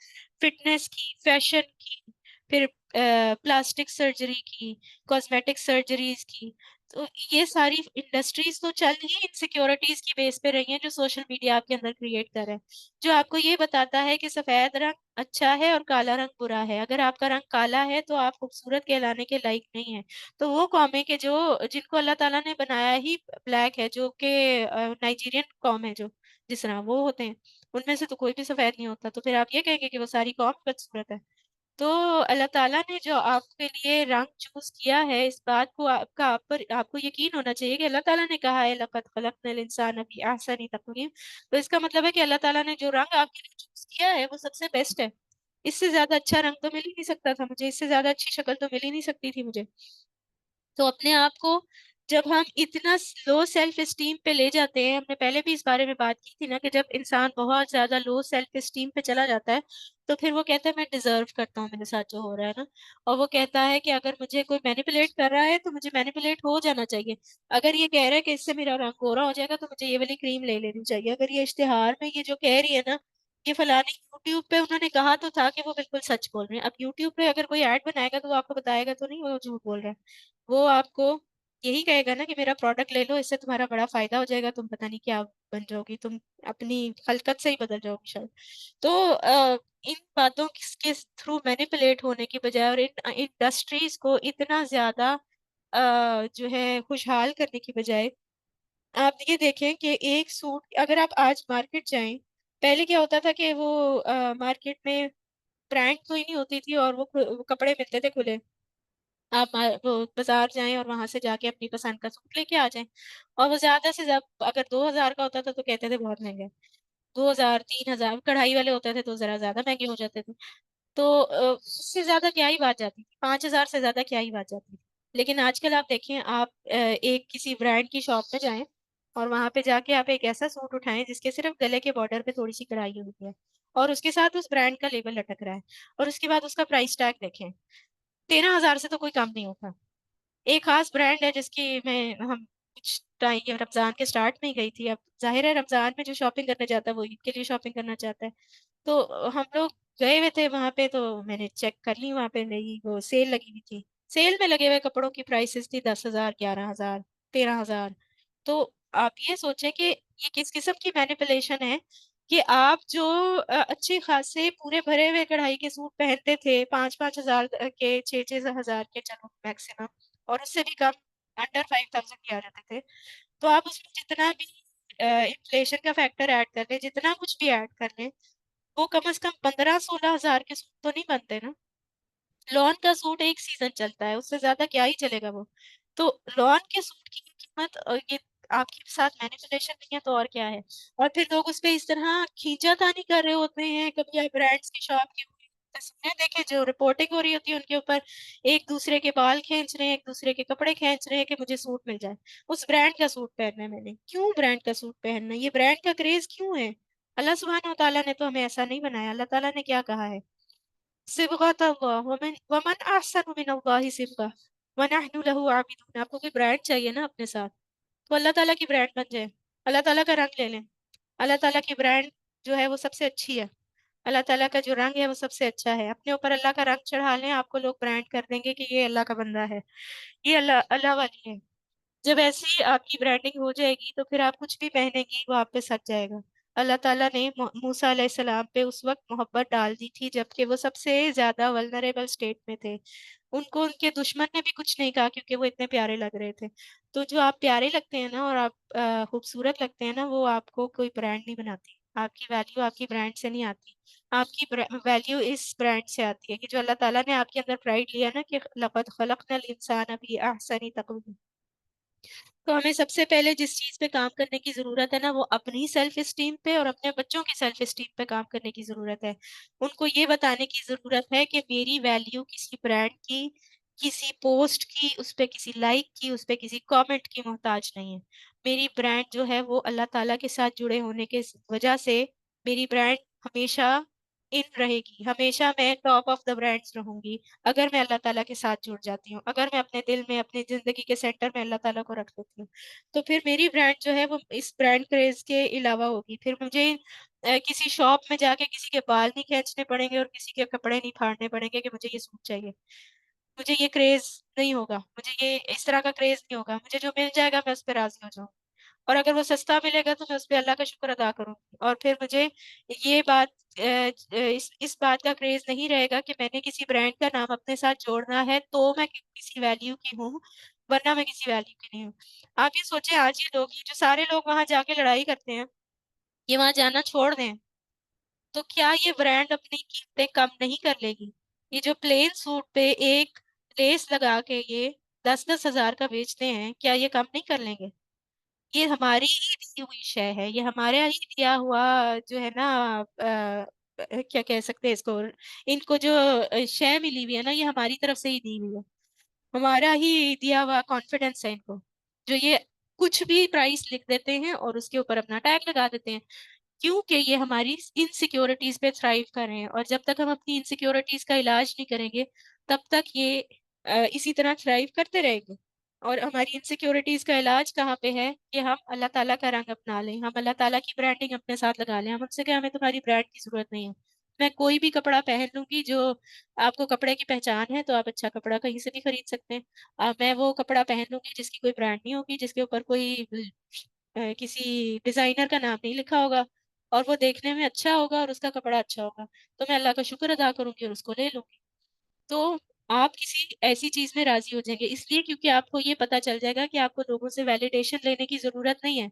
फ़िटनेस की, फ़ैशन की, फिर प्लास्टिक सर्जरी की, कॉस्मेटिक सर्जरीज़ की, तो ये सारी इंडस्ट्रीज़ तो चल ही इनसिक्योरिटीज़ की बेस पे रही हैं, जो सोशल मीडिया आपके अंदर क्रिएट कर रहा है। जो आपको ये बताता है कि सफ़ेद रंग अच्छा है और काला रंग बुरा है। अगर आपका रंग काला है, तो आप खूबसूरत कहलाने के लायक नहीं हैं। तो वो कौमें के जो जिनको अल्लाह ताला ने बनाया ही ब्लैक है, जो कि नाइजीरियन कौम है जो, जिस तरह वो होते हैं, उनमें से तो कोई भी सफ़ेद नहीं होता। तो फिर आप ये कहेंगे कि वो सारी कौम बदसूरत है। तो अल्लाह ताला ने जो आपके लिए रंग चूज़ किया है, इस बात को आपका आप पर आपको यकीन होना चाहिए कि अल्लाह ताला ने कहा है लक़द खलक़नल इंसाना फ़ी अहसनि तक़वीम। तो इसका मतलब है कि अल्लाह ताला ने जो रंग आपके लिए चूज़ किया है, वो सबसे बेस्ट है। इससे ज़्यादा अच्छा रंग तो मिल ही नहीं सकता था मुझे, इससे ज़्यादा अच्छी शक्ल तो मिल ही नहीं सकती थी मुझे। तो अपने आप को जब हम इतना लो सेल्फ एस्टीम पे ले जाते हैं, हमने पहले भी इस बारे में बात की थी ना कि जब इंसान बहुत ज़्यादा लो सेल्फ एस्टीम पे चला जाता है, तो फिर वो कहता है मैं डिज़र्व करता हूँ मेरे साथ जो हो रहा है ना। और वो कहता है कि अगर मुझे कोई मैनिपुलेट कर रहा है, तो मुझे मैनिपुलेट हो जाना चाहिए। अगर ये कह रहा है कि इससे मेरा रंग गोरा हो जाएगा, तो मुझे ये वाली क्रीम ले लेनी चाहिए। अगर ये इश्तिहार में ये जो कह रही है ना, ये फलानी यूट्यूब पे उन्होंने कहा तो था कि वो बिल्कुल सच बोल रहे हैं। अब यूट्यूब पे अगर कोई ऐड बनाएगा, तो वो आपको बताएगा तो नहीं वो झूठ बोल रहा है। वो आपको यही कहेगा ना कि मेरा प्रोडक्ट ले लो, इससे तुम्हारा बड़ा फ़ायदा हो जाएगा, तुम पता नहीं क्या बन जाओगी, तुम अपनी खलकत से ही बदल जाओगी शायद। तो इन बातों के थ्रू मैनिपुलेट होने की बजाय और इन इंडस्ट्रीज़ को इतना ज़्यादा जो है खुशहाल करने की बजाय, आप ये देखें कि एक सूट अगर आप आज मार्केट जाएँ, पहले क्या होता था कि वो मार्केट में ब्रांड कोई नहीं होती थी और वो कपड़े मिलते थे खुले। आप वो बाज़ार जाएँ और वहाँ से जाके अपनी पसंद का सूट लेके आ जाएँ। और वो ज़्यादा से अगर 2000 का होता था तो कहते थे बहुत महँगा है। 2000 3000 कढ़ाई वाले होते थे तो ज़रा ज़्यादा महँगे हो जाते थे। तो उससे ज़्यादा क्या ही बात जाती थी, 5000 से ज़्यादा क्या ही बात जाती थी। लेकिन आजकल आप देखें, आप एक किसी ब्रांड की शॉप पे जाएं और वहां पे जाके आप एक ऐसा सूट उठाएं जिसके सिर्फ गले के बॉर्डर पे थोड़ी सी कढ़ाई हुई है और उसके साथ उस ब्रांड का लेबल लटक रहा है, और उसके बाद उसका प्राइस टैग देखें, 13,000 से तो कोई कम नहीं होता। एक खास ब्रांड है जिसकी मैं हम कुछ टाइम ये रमजान के स्टार्ट में ही गई थी। अब जाहिर है रमजान में जो शॉपिंग करने जाता है वो ईद के लिए शॉपिंग करना चाहता है। तो हम लोग गए हुए थे वहां पे, तो मैंने चेक कर ली, वहां पे नहीं, वो सेल लगी हुई थी। सेल में लगे हुए कपड़ों की प्राइसेस थी 10,000, 11,000, 13,000। तो आप ये सोचें कि ये किस किस्म की मैनिपुलेशन है कि आप जो अच्छे खासे पूरे भरे हुए कढ़ाई के सूट पहनते थे 5-5 हजार के, 6-6 हजार के, चलो मैक्सिमम, और उससे भी कम, अंडर 5,000 के आ जाते थे। तो आप उसमें जितना भी इन्फ्लेशन का फैक्टर ऐड कर लें, जितना कुछ भी ऐड कर लें, वो कम से कम 15-16 हजार के सूट तो नहीं बनते ना। लॉन का सूट एक सीजन चलता है, उससे ज्यादा क्या ही चलेगा वो। तो लॉन के सूट की कीमत, और ये आपके साथ मैनिपुलेशन नहीं है तो और क्या है। और फिर लोग उस पे इस तरह खींचातानी कर रहे होते हैं। कभी आप ब्रांड्स की शॉप की तस्वीरें देखें, जो रिपोर्टिंग हो रही होती है उनके ऊपर, एक दूसरे के बाल खींच रहे हैं, एक दूसरे के कपड़े खींच रहे हैं कि मुझे सूट मिल जाए। उस ब्रांड का सूट पहनना है मैंने, क्यों ब्रांड का सूट पहनना है? ये ब्रांड का क्रेज क्यों है? अल्लाह सुब्हान व तआला ने तो हमें ऐसा नहीं बनाया। अल्लाह ताला ने क्या कहा है? सिबगत अल्लाह वमन वमन अहसन मिन अल्लाहि सिबगा व नहनु लहु आबिदून। आपको कोई ब्रांड चाहिए ना अपने साथ, तो अल्लाह ताला की ब्रांड बन जाए, अल्लाह ताला का रंग ले लें। अल्लाह ताला की ब्रांड जो है वो सबसे अच्छी है। अल्लाह ताला का जो रंग है वो सबसे अच्छा है। अपने ऊपर अल्लाह का रंग चढ़ा लें, आपको लोग ब्रांड कर देंगे कि ये अल्लाह का बंदा है, ये अल्लाह अल्लाह वाली है। जब ऐसी आपकी ब्रांडिंग हो जाएगी तो फिर आप कुछ भी पहनेंगी वो आप पे सच जाएगा। अल्लाह ताला ने मूसा अलैहिस्सलाम पे उस वक्त मोहब्बत डाल दी थी जबकि वो सबसे ज्यादा वल्नरेबल स्टेट में थे। उनको उनके दुश्मन ने भी कुछ नहीं कहा क्योंकि वो इतने प्यारे लग रहे थे। तो जो आप प्यारे लगते हैं ना, और आप खूबसूरत लगते हैं ना, वो आपको कोई ब्रांड नहीं बनाती। आपकी वैल्यू आपकी ब्रांड से नहीं आती। आपकी वैल्यू इस ब्रांड से आती है कि जो अल्लाह ताला ने आपके अंदर प्राइड लिया ना कि लक़द खलक़नल इंसान फी अहसनी तक़वीम। तो हमें सबसे पहले जिस चीज पे काम करने की जरूरत है ना, वो अपनी सेल्फ स्टीम पे और अपने बच्चों की सेल्फ स्टीम पे काम करने की जरूरत है। उनको ये बताने की जरूरत है कि मेरी वैल्यू किसी ब्रांड की, किसी पोस्ट की, उस पे किसी लाइक की, उस पे किसी कमेंट की मोहताज नहीं है। मेरी ब्रांड जो है वो अल्लाह ताला के साथ जुड़े होने के वजह से मेरी ब्रांड हमेशा इन रहेगी। हमेशा मैं टॉप ऑफ द ब्रांड्स रहूंगी अगर मैं अल्लाह ताला के साथ जुड़ जाती हूँ, अगर मैं अपने दिल में, अपनी जिंदगी के सेंटर में अल्लाह ताला को रख लेती हूँ। तो फिर मेरी ब्रांड जो है वो इस ब्रांड क्रेज के अलावा होगी। फिर मुझे किसी शॉप में जाके किसी के बाल नहीं खींचने पड़ेंगे और किसी के कपड़े नहीं फाड़ने पड़ेंगे कि मुझे ये सूट चाहिए। मुझे ये क्रेज नहीं होगा, मुझे ये इस तरह का क्रेज नहीं होगा। मुझे जो मिल जाएगा मैं उस पर राजी हो जाऊँ, और अगर वो सस्ता मिलेगा तो मैं उस पे अल्लाह का शुक्र अदा करूंगी। और फिर मुझे ये बात इस बात का क्रेज नहीं रहेगा कि मैंने किसी ब्रांड का नाम अपने साथ जोड़ना है तो मैं किसी वैल्यू की हूँ, वरना मैं किसी वैल्यू की नहीं हूँ। आप ये सोचें, आज ये लोग, ये जो सारे लोग वहां जाके लड़ाई करते हैं, ये वहां जाना छोड़ दें, तो क्या ये ब्रांड अपनी कीमतें कम नहीं कर लेगी? ये जो प्लेन सूट पे एक लेस लगा के ये 10-10 हजार का बेचते हैं, क्या ये कम नहीं कर लेंगे? ये हमारी ही दी हुई शय है, ये हमारे ही दिया हुआ जो है ना, क्या कह सकते हैं इसको, इनको जो शय मिली हुई है ना, ये हमारी तरफ से ही दी हुई है। हमारा ही दिया हुआ कॉन्फिडेंस है इनको, जो ये कुछ भी प्राइस लिख देते हैं और उसके ऊपर अपना टैग लगा देते हैं। क्योंकि ये हमारी इनसिक्योरिटीज पे थ्राइव कर रहे हैं, और जब तक हम अपनी इनसिक्योरिटीज का इलाज नहीं करेंगे तब तक ये इसी तरह थ्राइव करते रहेंगे। और हमारी इनसिक्योरिटीज का इलाज कहाँ पे है? कि हम अल्लाह ताला का रंग अपना लें, हम अल्लाह ताला की ब्रांडिंग अपने साथ लगा लें। हम हमसे क्या, हमें तुम्हारी ब्रांड की जरूरत नहीं है। मैं कोई भी कपड़ा पहन लूंगी जो, आपको कपड़े की पहचान है तो आप अच्छा कपड़ा कहीं से भी खरीद सकते हैं। मैं वो कपड़ा पहन लूंगी जिसकी कोई ब्रांड नहीं होगी, जिसके ऊपर कोई किसी डिजाइनर का नाम नहीं लिखा होगा, और वो देखने में अच्छा होगा और उसका कपड़ा अच्छा होगा, तो मैं अल्लाह का शुक्र अदा करूंगी और उसको ले लूंगी। तो आप किसी ऐसी चीज में राजी हो जाएंगे इसलिए क्योंकि आपको ये पता चल जाएगा कि आपको लोगों से वैलिडेशन लेने की जरूरत नहीं है।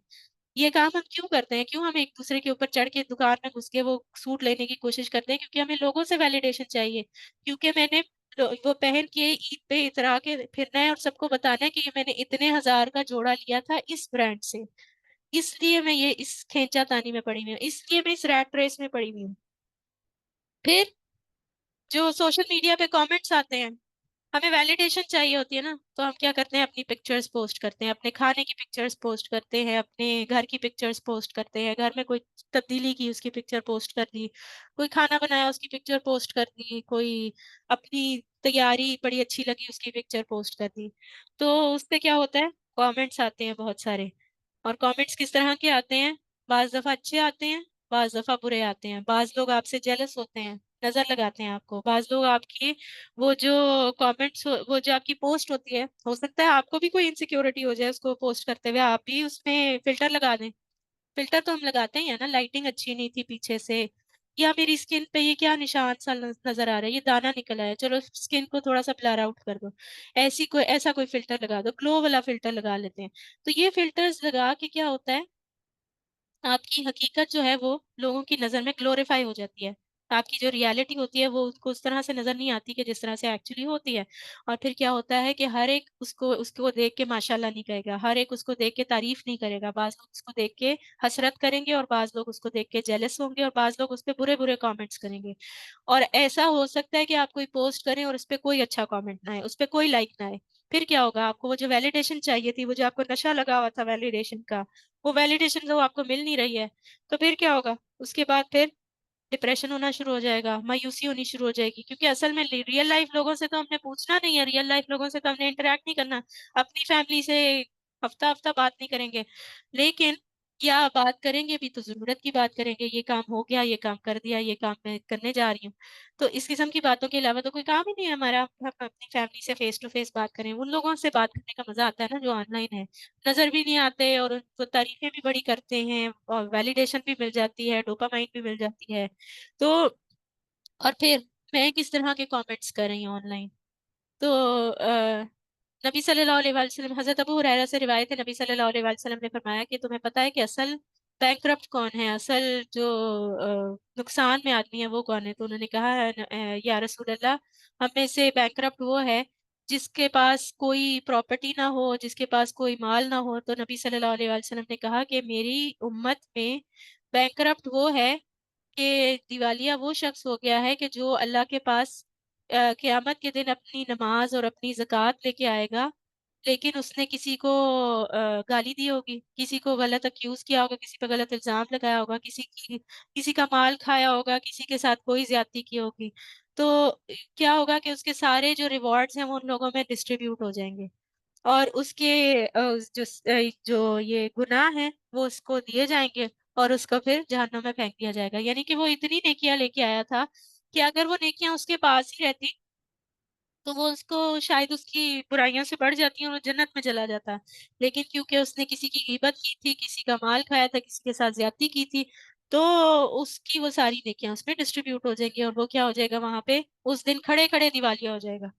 ये काम हम क्यों करते हैं? क्यों हम एक दूसरे के ऊपर चढ़ के दुकान में घुस के वो सूट लेने की कोशिश करते हैं? क्योंकि हमें लोगों से वैलिडेशन चाहिए। क्योंकि मैंने वो पहन के ईद पे इतरा के फिरना है और सबको बताना है कि ये मैंने इतने हजार का जोड़ा लिया था इस ब्रांड से। इसलिए मैं ये इस खींचातानी में पड़ी हुई हूँ, इसलिए मैं इस रैट रेस में पड़ी हुई हूँ। फिर जो सोशल मीडिया पे कमेंट्स आते हैं, हमें वैलिडेशन चाहिए होती है ना, तो हम क्या करते हैं, अपनी पिक्चर्स पोस्ट करते हैं, अपने खाने की पिक्चर्स पोस्ट करते हैं, अपने घर की पिक्चर्स पोस्ट करते हैं, घर में कोई तब्दीली की उसकी पिक्चर पोस्ट कर दी, कोई खाना बनाया उसकी पिक्चर पोस्ट कर दी, कोई अपनी तैयारी बड़ी अच्छी लगी उसकी पिक्चर पोस्ट कर दी। तो उससे क्या होता है, कमेंट्स आते हैं बहुत सारे। और कमेंट्स किस तरह के आते हैं, बाज दफा अच्छे आते हैं, बाज दफा बुरे आते हैं। बाज लोग आपसे जेलस होते हैं, नजर लगाते हैं आपको। बाज लोग आपकी वो जो कमेंट्स, वो जो आपकी पोस्ट होती है, हो सकता है आपको भी कोई इनसिक्योरिटी हो जाए उसको पोस्ट करते हुए, आप भी उसमें फिल्टर लगा दें। फिल्टर तो हम लगाते ही है ना, लाइटिंग अच्छी नहीं थी पीछे से, या मेरी स्किन पे ये क्या निशान सा नजर आ रहा है, ये दाना निकला है, चलो स्किन को थोड़ा सा ब्लर आउट कर दो, ऐसा कोई फिल्टर लगा दो, ग्लो वाला फिल्टर लगा लेते हैं। तो ये फिल्टर्स लगा के क्या होता है, आपकी हकीकत जो है वो लोगों की नज़र में ग्लोरीफाई हो जाती है। आपकी जो रियलिटी होती है वो उसको उस तरह से नज़र नहीं आती कि जिस तरह से एक्चुअली होती है। और फिर क्या होता है कि हर एक उसको उसको देख के माशाल्लाह नहीं कहेगा, हर एक उसको देख के तारीफ नहीं करेगा। बाज़ लोग उसको देख के हसरत करेंगे, और बाज़ लोग उसको देख के जेलस होंगे, और बाज़ लोग उस पे बुरे-बुरे कमेंट्स करेंगे। और ऐसा हो सकता है कि आप कोई पोस्ट करें और उस पे कोई अच्छा कमेंट ना आए, उस पे कोई लाइक ना आए। फिर क्या होगा, आपको वो जो वैलिडेशन चाहिए थी, वो जो आपको नशा लगा हुआ था वैलिडेशन का, वो वैलिडेशन जो आपको मिल नहीं रही है, तो फिर क्या होगा, उसके बाद फिर डिप्रेशन होना शुरू हो जाएगा, मायूसी होनी शुरू हो जाएगी। क्योंकि असल में रियल लाइफ लोगों से तो हमने पूछना नहीं है, रियल लाइफ लोगों से तो हमने इंटरेक्ट नहीं करना, अपनी फैमिली से हफ्ता हफ्ता बात नहीं करेंगे। लेकिन या बात करेंगे भी तो जरूरत की बात करेंगे, ये काम हो गया, ये काम कर दिया, ये काम मैं करने जा रही हूँ। तो इस किस्म की बातों के अलावा तो कोई काम ही नहीं है हमारा, हम अपनी फैमिली से फेस टू फेस बात करें। उन लोगों से बात करने का मजा आता है ना जो ऑनलाइन है, नजर भी नहीं आते, और उनको तारीफें भी बड़ी करते हैं, और वैलिडेशन भी मिल जाती है, डोपामाइन भी मिल जाती है। तो और फिर मैं किस तरह के कमेंट्स कर रही हूँ ऑनलाइन। तो नबी सल्लल्लाहु अलैहि वसल्लम, हजरत अबू हुरैरा से रिवायत है, नबी सल्लल्लाहु अलैहि वसल्लम ने फरमाया कि तुम्हें पता है कि असल बैंकरप्ट कौन है, असल जो नुकसान में आदमी है वो कौन है। तो उन्होंने कहा है, या रसूल अल्लाह, हम में से बैंकरप्ट वो है जिसके पास कोई प्रॉपर्टी ना हो, जिसके पास कोई माल ना हो। तो नबी सल्लल्लाहु अलैहि वसल्लम ने कहा कि मेरी उम्मत में बैंकरप्ट वो है कि दिवालिया वो शख्स हो गया है कि जो अल्लाह के पास क़यामत के दिन अपनी नमाज और अपनी ज़कात लेके आएगा, लेकिन उसने किसी को गाली दी होगी, किसी को गलत अक्यूज किया होगा, किसी पे गलत इल्जाम लगाया होगा, किसी का माल खाया होगा, किसी के साथ कोई ज्यादती की होगी। तो क्या होगा कि उसके सारे जो रिवॉर्ड्स हैं वो उन लोगों में डिस्ट्रीब्यूट हो जाएंगे, और उसके जो ये गुनाह है वो उसको दिए जाएंगे, और उसको फिर जहन्नुम में फेंक दिया जाएगा। यानी कि वो इतनी नेकियां लेके आया था कि अगर वो नेकियां उसके पास ही रहती तो वो उसको शायद उसकी बुराइयों से बढ़ जाती और वो जन्नत में चला जाता। लेकिन क्योंकि उसने किसी की गीबत की थी, किसी का माल खाया था, किसी के साथ ज्यादती की थी, तो उसकी वो सारी नेकियां उसमें डिस्ट्रीब्यूट हो जाएंगी, और वो क्या हो जाएगा, वहां पे उस दिन खड़े खड़े दिवालिया हो जाएगा।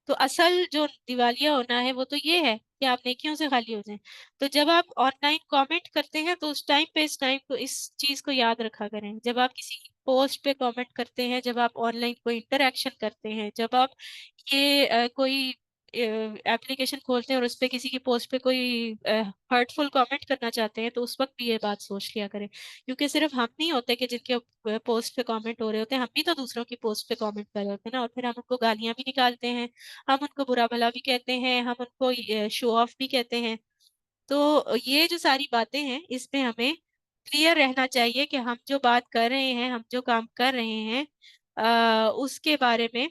तो असल जो दिवालिया होना है वो तो ये है कि आप नेकियों से खाली हो जाएं। तो जब आप ऑनलाइन कमेंट करते हैं तो उस टाइम पे, इस टाइम को, इस चीज को याद रखा करें। जब आप किसी पोस्ट पे कमेंट करते हैं, जब आप ऑनलाइन कोई इंटरेक्शन करते हैं, जब आप ये कोई एप्लीकेशन खोलते हैं और उस पे किसी की पोस्ट पे कोई हर्टफुल कमेंट करना चाहते हैं, तो उस वक्त भी ये बात सोच लिया करें। क्योंकि सिर्फ हम नहीं होते कि जिनके पोस्ट पे कमेंट हो रहे होते हैं, हम भी तो दूसरों की पोस्ट पे कमेंट कर रहे होते हैं ना, और फिर हम उनको गालियां भी निकालते हैं, हम उनको बुरा भला भी कहते हैं, हम उनको शो ऑफ भी कहते हैं। तो ये जो सारी बातें हैं, इसमें हमें क्लियर रहना चाहिए कि हम जो बात कर रहे हैं, हम जो काम कर रहे हैं, उसके बारे में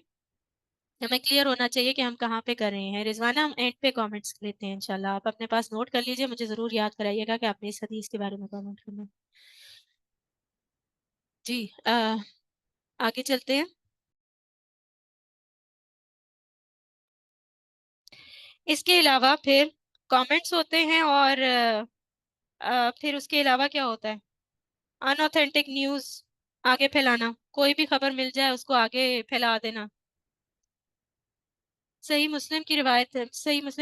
हमें क्लियर होना चाहिए कि हम कहाँ पे कर रहे हैं। रिजवाना, हम एंड पे कमेंट्स लेते हैं इंशाल्लाह, आप अपने पास नोट कर लीजिए, मुझे जरूर याद कराइएगा कि आपने इस हदीस के बारे में कमेंट करना है। जी, आगे चलते हैं। इसके अलावा फिर कमेंट्स होते हैं, और फिर उसके अलावा क्या होता है, अनऑथेंटिक न्यूज़ आगे फैलाना, कोई भी खबर मिल जाए उसको आगे फैला देना। सही मुस्लिम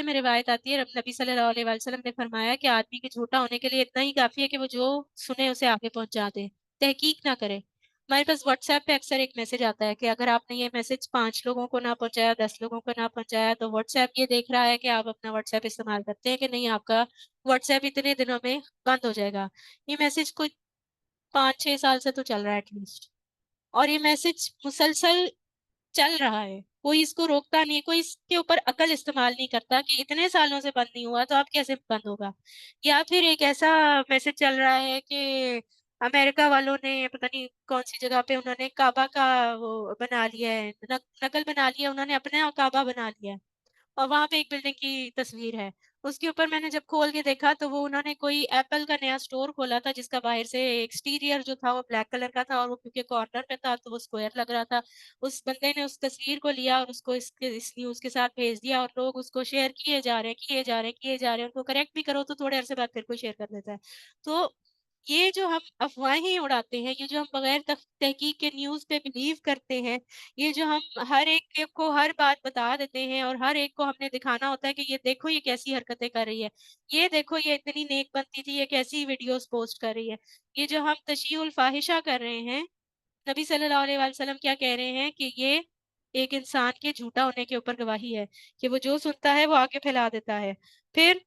में रिवायत आती है, नबी सल्लल्लाहु अलैहि वसल्लम ने फरमाया कि आदमी के झूठा होने के लिए इतना ही काफी है कि वो जो सुने उसे आगे पहुंचा दे, तहकीक ना करे। हमारे पास व्हाट्सएप पे अक्सर एक मैसेज आता है कि अगर आपने ये मैसेज 5 लोगों को ना पहुंचाया, 10 लोगों को ना पहुंचाया, तो व्हाट्सएप ये देख रहा है कि आप अपना व्हाट्सएप इस्तेमाल करते हैं कि नहीं, आपका व्हाट्सएप इतने दिनों में बंद हो जाएगा। ये मैसेज कोई 5-6 साल से तो चल रहा है एटलीस्ट, और ये मैसेज मुसलसल चल रहा है, कोई इसको रोकता नहीं, कोई इसके ऊपर अकल इस्तेमाल नहीं करता कि इतने सालों से बंद नहीं हुआ तो अब कैसे बंद होगा। या फिर एक ऐसा मैसेज चल रहा है कि अमेरिका वालों ने पता नहीं कौन सी जगह पे उन्होंने काबा का वो बना लिया है, नकल बना लिया, उन्होंने अपना काबा बना लिया है। और वहां पे एक बिल्डिंग की तस्वीर है। उसके ऊपर मैंने जब खोल के देखा तो वो उन्होंने कोई एप्पल का नया स्टोर खोला था, जिसका बाहर से एक्सटीरियर जो था वो ब्लैक कलर का था, और वो क्योंकि कॉर्नर पे था तो वो स्क्वायर लग रहा था। उस बंदे ने उस तस्वीर को लिया और उसको इस न्यूज के साथ भेज दिया, और लोग उसको शेयर किए जा रहे हैं, किए जा रहे हैं, किए जा रहे हैं। उनको करेक्ट भी करो तो थोड़े अरसे बाद फिर कोई शेयर कर देता है। तो ये जो हम अफवाहें उड़ाते हैं, ये जो हम बगैर तहकीक के न्यूज पे बिलीव करते हैं, ये जो हम हर एक को हर बात बता देते हैं और हर एक को हमने दिखाना होता है कि ये देखो ये कैसी हरकतें कर रही है, ये देखो ये इतनी नेक बनती थी, ये कैसी वीडियोस पोस्ट कर रही है। ये जो हम तशहीउल फाहिशा कर रहे हैं, नबी सल्लल्लाहु अलैहि वसल्लम क्या कह रहे हैं कि ये एक इंसान के झूठा होने के ऊपर गवाही है, कि वो जो सुनता है वो आगे फैला देता है। फिर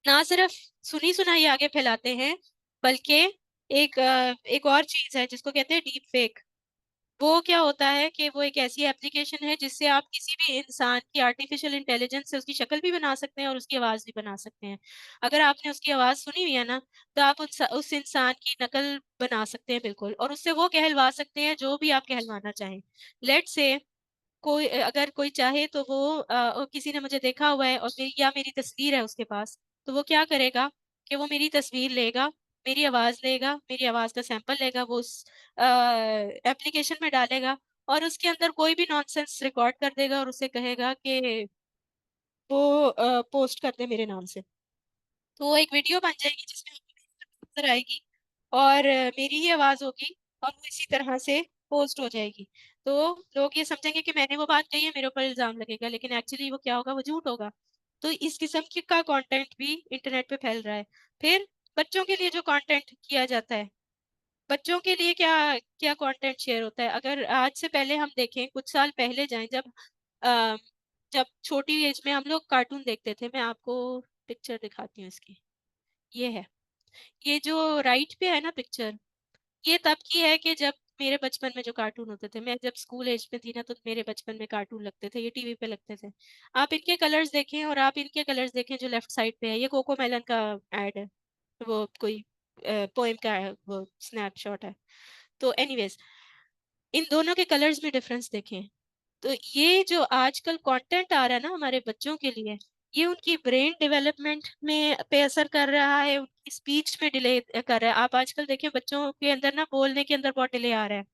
ना सिर्फ सुनी सुनाई आगे फैलाते हैं, बल्कि एक और चीज है जिसको कहते हैं डीप फेक। वो क्या होता है कि वो एक ऐसी एप्लीकेशन है जिससे आप किसी भी इंसान की आर्टिफिशियल इंटेलिजेंस से उसकी शक्ल भी बना सकते हैं और उसकी आवाज भी बना सकते हैं। अगर आपने उसकी आवाज सुनी हुई है ना, तो आप उस इंसान की नकल बना सकते हैं बिल्कुल, और उससे वो कहलवा सकते हैं जो भी आप कहलवाना चाहें। लेट से कोई अगर कोई चाहे तो वो किसी ने मुझे देखा हुआ है और या मेरी तस्वीर है उसके पास, तो वो क्या करेगा कि वो मेरी तस्वीर लेगा, मेरी आवाज लेगा, मेरी आवाज का सैंपल लेगा, वो उस एप्लीकेशन में डालेगा, और उसके अंदर कोई भी नॉनसेंस रिकॉर्ड कर देगा और उसे कहेगा कि वो पोस्ट कर दे मेरे नाम से। तो वो एक वीडियो बन जाएगी जिसमें आपको नजर आएगी, और मेरी ही आवाज होगी, और वो इसी तरह से पोस्ट हो जाएगी। तो लोग ये समझेंगे कि मैंने वो बात कही है, मेरे ऊपर इल्जाम लगेगा, लेकिन एक्चुअली वो क्या होगा, वो झूठ होगा। तो इस किस्म की का कंटेंट भी इंटरनेट पे फैल रहा है। फिर बच्चों के लिए जो कंटेंट किया जाता है, बच्चों के लिए क्या क्या कंटेंट शेयर होता है, अगर आज से पहले हम देखें, कुछ साल पहले जाएं, अ, जब छोटी एज में हम लोग कार्टून देखते थे। मैं आपको पिक्चर दिखाती हूँ इसकी। ये है, ये जो राइट पे है ना पिक्चर, ये तब की है कि जब मेरे बचपन में जो कार्टून होते थे, मैं जब स्कूल एज में थी ना, तो मेरे बचपन में कार्टून लगते थे, ये टीवी पे लगते थे। आप इनके कलर्स देखें और आप इनके कलर्स देखें जो लेफ्ट साइड पे है, ये कोको मेलन का एड है, वो कोई पोएम का है, वो स्नैपशॉट है। तो एनीवेज, इन दोनों के कलर्स में डिफरेंस देखें। तो ये जो आजकल कंटेंट आ रहा है ना हमारे बच्चों के लिए, ये उनकी ब्रेन डेवलपमेंट में पे असर कर रहा है, उनकी स्पीच में डिले कर रहा है। आप आजकल देखें बच्चों के अंदर ना बोलने के अंदर बहुत डिले आ रहा है।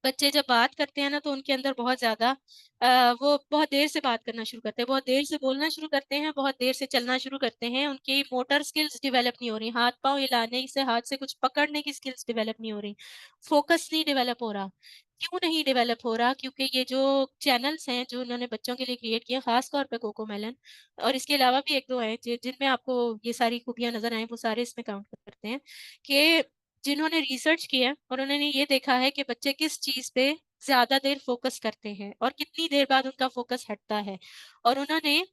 बच्चे जब बात करते हैं ना तो उनके अंदर बहुत ज्यादा वो बहुत देर से बात करना शुरू करते हैं, बहुत देर से बोलना शुरू करते हैं, बहुत देर से चलना शुरू करते हैं। उनकी मोटर स्किल्स डेवलप नहीं हो रही, हाथ पांव हिलाने से, हाथ से कुछ पकड़ने की स्किल्स डेवलप नहीं हो रही, फोकस नहीं डेवलप हो रहा। क्यों नहीं डेवलप हो रहा? क्योंकि ये जो चैनल्स हैं जो उन्होंने बच्चों के लिए क्रिएट किए, खास तौर पे कोको मेलन, और इसके अलावा भी एक दो हैं जिनमें आपको ये सारी खूबियां नजर आए, वो सारे इसमें काउंट करते हैं, कि जिन्होंने रिसर्च किया है और उन्होंने ये देखा है कि बच्चे किस चीज पे ज्यादा देर फोकस करते हैं और कितनी देर बाद उनका फोकस हटता है। और उन्होंने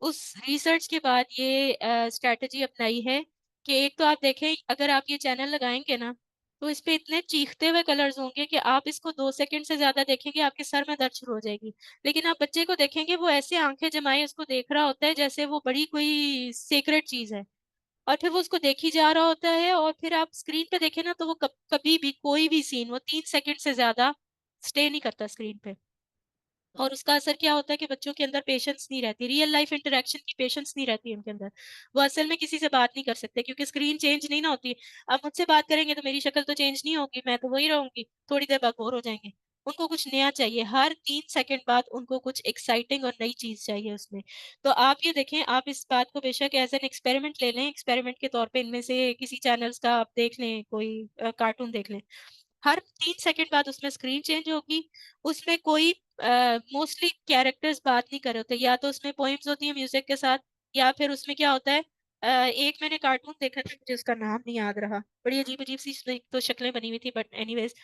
उस रिसर्च के बाद ये स्ट्रेटजी अपनाई है कि एक तो आप देखें, अगर आप ये चैनल लगाएंगे ना, तो इस पे इतने चीखते हुए कलर्स होंगे कि आप इसको 2 सेकंड से ज्यादा देखेंगे आपके सर में दर्द शुरू हो जाएगी। लेकिन आप बच्चे को देखेंगे, वो ऐसे आंखें जमाए उसको देख रहा होता है जैसे वो बड़ी कोई सीक्रेट चीज है, और फिर वो उसको देखी जा रहा होता है। और फिर आप स्क्रीन पे देखें ना, तो वो कभी भी कोई भी सीन वो 3 सेकंड से ज्यादा स्टे नहीं करता स्क्रीन पे। और उसका असर क्या होता है कि बच्चों के अंदर पेशेंस नहीं रहती, रियल लाइफ इंटरेक्शन की पेशेंस नहीं रहती उनके अंदर। वो असल में किसी से बात नहीं कर सकते क्योंकि स्क्रीन चेंज नहीं ना होती। अब मुझसे बात करेंगे तो मेरी शक्ल तो चेंज नहीं होगी, मैं तो वही रहूंगी, थोड़ी देर बाद बोर हो जाएंगे। उनको कुछ नया चाहिए, हर 3 सेकंड बाद उनको कुछ एक्साइटिंग और नई चीज चाहिए उसमें। तो आप ये देखें, आप इस बात को बेशक एज एन एक्सपेरिमेंट ले लें, एक्सपेरिमेंट के तौर पे इनमें से किसी चैनल्स का आप देख लें, कोई कार्टून देख लें, हर 3 सेकंड बाद उसमें स्क्रीन चेंज होगी। उसमें कोई मोस्टली कैरेक्टर्स बात नहीं कर रहे होते, या तो उसमें पोइम्स होती है म्यूजिक के साथ, या फिर उसमें क्या होता है, एक मैंने कार्टून देखा था, मुझे उसका नाम नहीं याद रहा, बड़ी अजीब अजीब सी उसमें तो शक्लें बनी हुई थी, बट एनीवेज,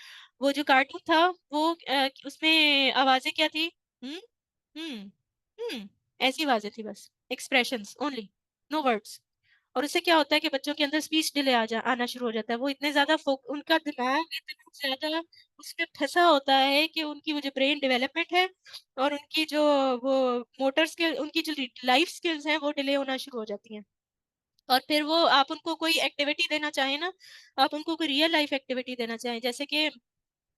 वो जो कार्टून था वो उसमें आवाजें क्या थी, हम्म हम्म ऐसी आवाजें थी, बस एक्सप्रेशंस ओनली, नो वर्ड्स। और उससे क्या होता है कि बच्चों के अंदर स्पीच डिले आना शुरू हो जाता है। वो इतने ज्यादा उनका दिमाग इतना ज्यादा उसमें फँसा होता है कि उनकी वो जो ब्रेन डेवलपमेंट है और उनकी जो वो मोटर स्किल उनकी जो लाइफ स्किल्स हैं वो डिले होना शुरू हो जाती हैं। और फिर वो आप उनको कोई एक्टिविटी देना चाहें ना, आप उनको कोई रियल लाइफ एक्टिविटी देना चाहें, जैसे कि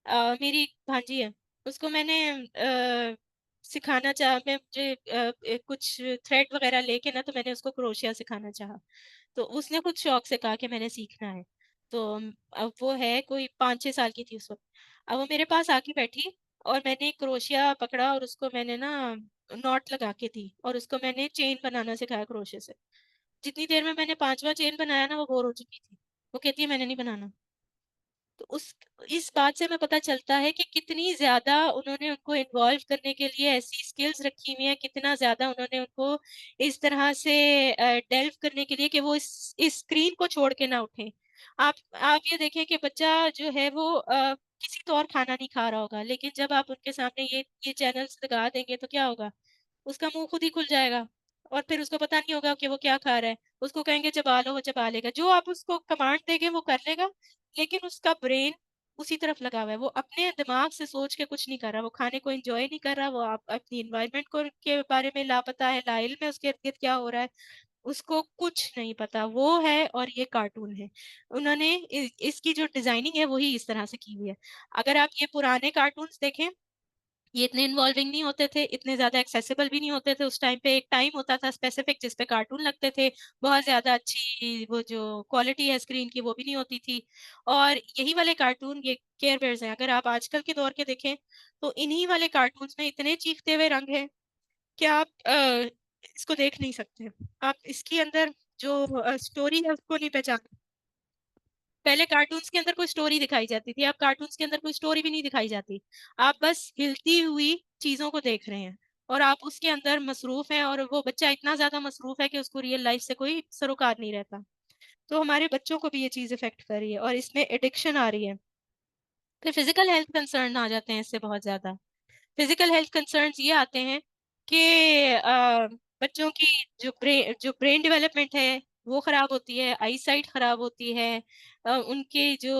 मेरी एक भांजी है, उसको मैंने सिखाना चाहा मैं मुझे कुछ थ्रेड वगैरह लेके ना तो मैंने उसको क्रोशिया सिखाना चाहा। तो उसने खुद शौक से कहा कि मैंने सीखना है। तो अब वो है कोई 5-6 साल की थी उस वक़्त। अब वो मेरे पास आके बैठी और मैंने क्रोशिया पकड़ा और उसको मैंने ना नॉट लगा के दी और उसको मैंने चेन बनाना सिखाया क्रोशिया से। जितनी देर में मैंने 5वाँ चेन बनाया ना वो बोर हो चुकी थी। वो कहती है मैंने नहीं बनाना। तो उस इस बात से हमें पता चलता है कि कितनी ज़्यादा उन्होंने उनको इन्वॉल्व करने के लिए ऐसी स्किल्स रखी हुई हैं, कितना ज़्यादा उन्होंने उनको इस तरह से डेल्व करने के लिए कि वो इस स्क्रीन को छोड़ के ना उठें। आप ये देखें कि बच्चा जो है वो किसी तो और खाना नहीं खा रहा होगा, लेकिन जब आप उनके सामने ये चैनल्स लगा देंगे तो क्या होगा? उसका मुँह खुद ही खुल जाएगा और फिर उसको पता नहीं होगा कि वो क्या खा रहा है। उसको कहेंगे चबा लो, वो चबा लेगा। जो आप उसको कमांड देंगे वो कर लेगा, लेकिन उसका ब्रेन उसी तरफ लगा हुआ है। वो अपने दिमाग से सोच के कुछ नहीं कर रहा, वो खाने को एन्जॉय नहीं कर रहा, वो आप अपनी एनवायरनमेंट को के बारे में लापता है, लाइल में उसके इर्द-गिर्द क्या हो रहा है, उसको कुछ नहीं पता। वो है और ये कार्टून है। उन्होंने इसकी जो डिज़ाइनिंग है, वही इस तरह से की हुई है। अगर आप ये पुराने कार्टून्स देखें ये इतने इन्वॉल्विंग नहीं होते थे, इतने ज़्यादा एक्सेसिबल भी नहीं होते थे। उस टाइम पे एक टाइम होता था स्पेसिफिक जिस पे कार्टून लगते थे। बहुत ज़्यादा अच्छी वो जो क्वालिटी है स्क्रीन की वो भी नहीं होती थी। और यही वाले कार्टून ये केयर बेयर्स हैं। अगर आप आजकल के दौर के देखें तो इन्हीं वाले कार्टून्स में इतने चीखते हुए रंग हैं कि आप इसको देख नहीं सकते। आप इसके अंदर जो स्टोरी है उसको नहीं पहचान पहले कार्टून्स के अंदर कोई स्टोरी दिखाई जाती थी, अब कार्टून्स के अंदर कोई स्टोरी भी नहीं दिखाई जाती। आप बस हिलती हुई चीज़ों को देख रहे हैं और आप उसके अंदर मसरूफ़ हैं और वो बच्चा इतना ज़्यादा मसरूफ़ है कि उसको रियल लाइफ़ से कोई सरोकार नहीं रहता। तो हमारे बच्चों को भी ये चीज़ इफ़ेक्ट कर रही है और इसमें एडिक्शन आ रही है। फिर फिज़िकल हेल्थ कंसर्न आ जाते हैं इससे बहुत ज़्यादा। फिजिकल हेल्थ कंसर्न्स ये आते हैं कि बच्चों की जो ब्रेन डेवलपमेंट है वो खराब होती है, आईसाइट खराब होती है, उनके जो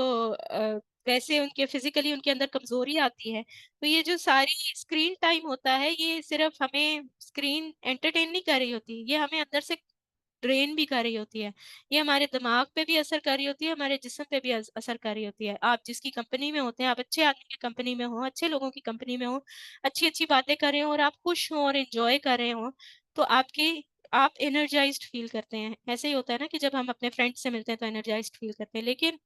वैसे उनके फिजिकली उनके अंदर कमजोरी आती है। तो ये जो सारी स्क्रीन टाइम होता है ये सिर्फ हमें स्क्रीन एंटरटेन नहीं कर रही होती, ये हमें अंदर से ड्रेन भी कर रही होती है। ये हमारे दिमाग पे भी असर कर रही होती है, हमारे जिस्म पे भी असर कर रही होती है। आप जिसकी कंपनी में होते हैं, आप अच्छे आदमी की कंपनी में हो, अच्छे लोगों की कंपनी में हो, अच्छी-अच्छी बातें कर रहे हो और आप खुश हो और एन्जॉय कर रहे हो, तो आप एनर्जाइज़्ड फ़ील करते हैं। ऐसे ही होता है ना कि जब हम अपने फ्रेंड्स से मिलते हैं तो एनर्जाइज़्ड फ़ील करते हैं। लेकिन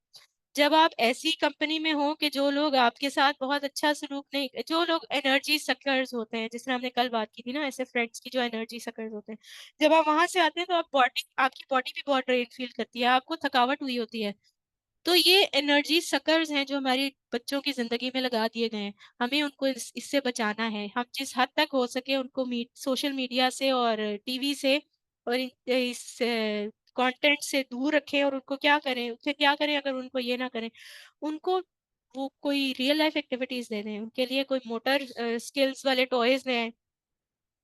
जब आप ऐसी कंपनी में हो कि जो लोग आपके साथ बहुत अच्छा सलूक नहीं जो लोग एनर्जी सकर्स होते हैं, जिस तरह हमने कल बात की थी ना ऐसे फ्रेंड्स की जो एनर्जी सकर्स होते हैं। जब आप वहाँ से आते हैं तो आपकी बॉडी भी बहुत ड्रेन फील करती है, आपको थकावट हुई होती है। तो ये एनर्जी सकर्स हैं जो हमारी बच्चों की ज़िंदगी में लगा दिए गए हैं। हमें उनको इससे बचाना है। हम जिस हद तक हो सके उनको सोशल मीडिया से और टीवी से और इस कंटेंट से दूर रखें और उनको क्या करें फिर क्या करें अगर उनको ये ना करें, उनको वो कोई रियल लाइफ एक्टिविटीज़ दे दें। उनके लिए कोई मोटर स्किल्स वाले टॉयज़ दें।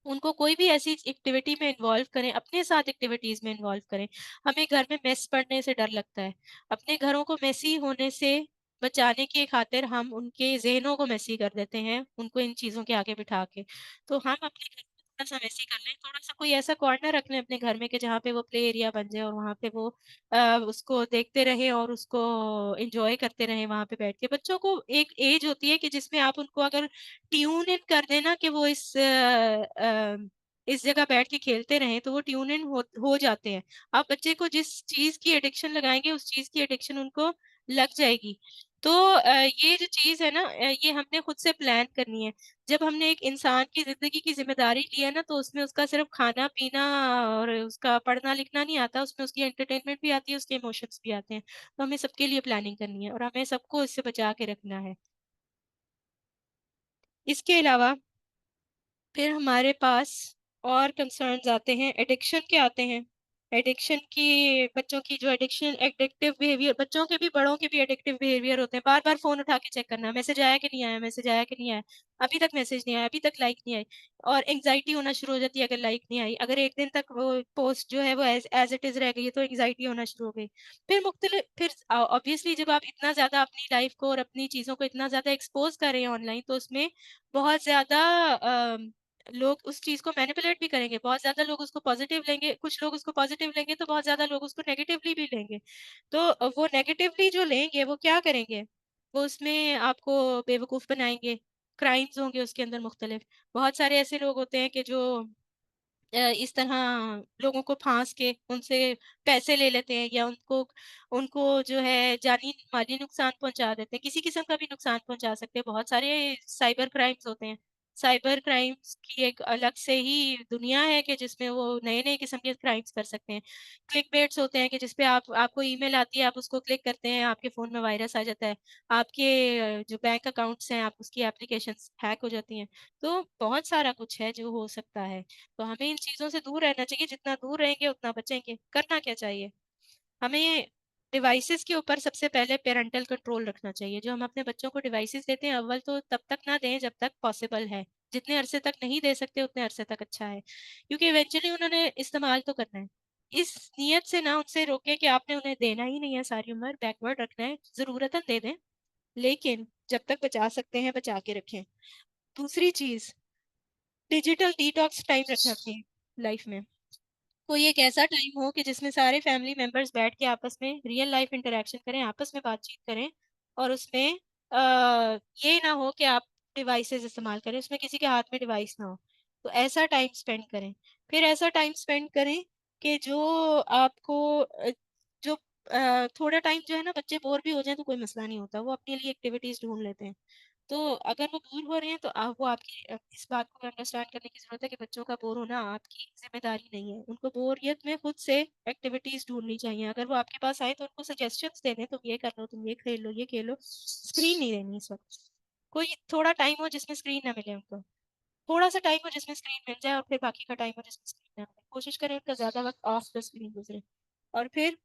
उनको कोई भी ऐसी एक्टिविटी में इन्वॉल्व करें, अपने साथ एक्टिविटीज़ में इन्वॉल्व करें। हमें घर में मेस पड़ने से डर लगता है। अपने घरों को मेसी होने से बचाने की खातिर हम उनके ज़हनों को मेसी कर देते हैं, उनको इन चीज़ों के आगे बिठा के। तो हम अपने घर को थोड़ा-सा मेसी कर लें, थोड़ा-सा कोई ऐसा कॉर्नर रख लें अपने घर में कि जहाँ पे वो प्ले एरिया बन जाए और वहाँ पे वो उसको देखते रहें और उसको एन्जॉय करते रहें वहाँ पे बैठ के। बच्चों को एक एज होती है कि जिसमें आप उनको अगर ट्यून इन कर देना कि वो इस जगह बैठ के खेलते रहें, तो वो ट्यून इन हो जाते हैं। आप बच्चे को जिस चीज़ की एडिक्शन लगाएँगे, उस चीज़ की एडिक्शन उनको लग जाएगी। तो ये जो चीज़ है ना ये हमने खुद से प्लान करनी है। जब हमने एक इंसान की ज़िंदगी की ज़िम्मेदारी ली है ना, तो उसमें उसका सिर्फ़ खाना-पीना और उसका पढ़ना-लिखना नहीं आता, उसमें उसकी एंटरटेनमेंट भी आती है, उसके इमोशंस भी आते हैं। तो हमें सबके लिए प्लानिंग करनी है और हमें सबको इससे बचा के रखना है। इसके अलावा फिर हमारे पास और कंसर्न्स आते हैं, एडिक्शन के आते हैं। एडिक्शन की, बच्चों की जो एडिक्शन एडिक्टिव बिहेवियर, बच्चों के भी बड़ों के भी एडिक्टिव बिहेवियर होते हैं। बार बार फोन उठा के चेक करना, मैसेज आया कि नहीं आया, मैसेज आया कि नहीं आया, अभी तक मैसेज नहीं आया, अभी तक लाइक नहीं आई। और एंग्जाइटी होना शुरू हो जाती है अगर लाइक नहीं आई। अगर एक दिन तक वो पोस्ट जो है वो एज इट इज रह गई है तो एंग्जाइटी होना शुरू हो गई। फिर ऑब्वियसली जब आप इतना ज्यादा अपनी लाइफ को और अपनी चीजों को इतना ज्यादा एक्सपोज कर रहे हैं ऑनलाइन, तो उसमें बहुत ज्यादा लोग उस चीज को मैनिपुलेट भी करेंगे। बहुत ज्यादा लोग उसको पॉजिटिव लेंगे, कुछ लोग उसको पॉजिटिव लेंगे, तो बहुत ज्यादा लोग उसको नेगेटिवली भी लेंगे। तो वो नेगेटिवली जो लेंगे वो क्या करेंगे, वो उसमें आपको बेवकूफ बनाएंगे। क्राइम्स होंगे उसके अंदर मुख्तलिफ। बहुत सारे ऐसे लोग होते हैं कि जो इस तरह लोगों को फांस के उनसे पैसे ले लेते हैं, या उनको उनको जो है जानी माली नुकसान पहुंचा देते हैं, किसी किस्म का भी नुकसान पहुंचा सकते हैं। बहुत सारे साइबर क्राइम्स होते हैं। साइबर क्राइम्स की एक अलग से ही दुनिया है कि जिसमें वो नए नए किस्म के क्राइम्स कर सकते हैं। क्लिक बेट्स होते हैं कि जिसपे आपको ईमेल आती है, आप उसको क्लिक करते हैं, आपके फोन में वायरस आ जाता है, आपके जो बैंक अकाउंट्स हैं, आप उसकी एप्लीकेशंस हैक हो जाती हैं। तो बहुत सारा कुछ है जो हो सकता है। तो हमें इन चीजों से दूर रहना चाहिए, जितना दूर रहेंगे उतना बचेंगे। करना क्या चाहिए हमें, डिवाइसेस के ऊपर सबसे पहले पेरेंटल कंट्रोल रखना चाहिए। जो हम अपने बच्चों को डिवाइसेस देते हैं, अव्वल तो तब तक ना दें जब तक पॉसिबल है। जितने अरसे तक नहीं दे सकते उतने अरसे तक अच्छा है, क्योंकि इवेंचुअली उन्होंने इस्तेमाल तो करना है। इस नियत से ना उनसे रोके कि आपने उन्हें देना ही नहीं है सारी उम्र, बैकवर्ड रखना है, जरूरतन दे दें, लेकिन जब तक बचा सकते हैं बचा के रखें। दूसरी चीज, डिजिटल डिटॉक्स टाइम रखना अपनी लाइफ में। कोई एक ऐसा टाइम हो कि जिसमें सारे फैमिली मेंबर्स बैठ के आपस में रियल लाइफ इंटरेक्शन करें, आपस में बातचीत करें। और उसमें ये ना हो कि आप डिवाइसेस इस्तेमाल करें, उसमें किसी के हाथ में डिवाइस ना हो। तो ऐसा टाइम स्पेंड करें। फिर ऐसा टाइम स्पेंड करें कि जो आपको जो थोड़ा टाइम जो है ना, बच्चे बोर भी हो जाए तो कोई मसला नहीं होता, वो अपने लिए एक्टिविटीज ढूंढ लेते हैं। तो अगर वो बोर हो रहे हैं तो वो आपकी इस बात को अंडरस्टैंड करने की जरूरत है कि बच्चों का बोर होना आपकी जिम्मेदारी नहीं है। उनको बोरियत में खुद से एक्टिविटीज ढूंढनी चाहिए। अगर वो आपके पास आए तो उनको सजेशंस दे दें, तुम ये कर लो, तुम ये खेल लो, ये खेलो। स्क्रीन नहीं देनी इस वक्त। कोई थोड़ा टाइम हो जिसमें स्क्रीन ना मिले उनको, थोड़ा सा टाइम हो जिसमें स्क्रीन मिल जाए, और फिर बाकी का टाइम हो जिसमें स्क्रीन ना मिले। कोशिश करें उनका ज्यादा वक्त ऑफ द स्क्रीन गुजरे। और फिर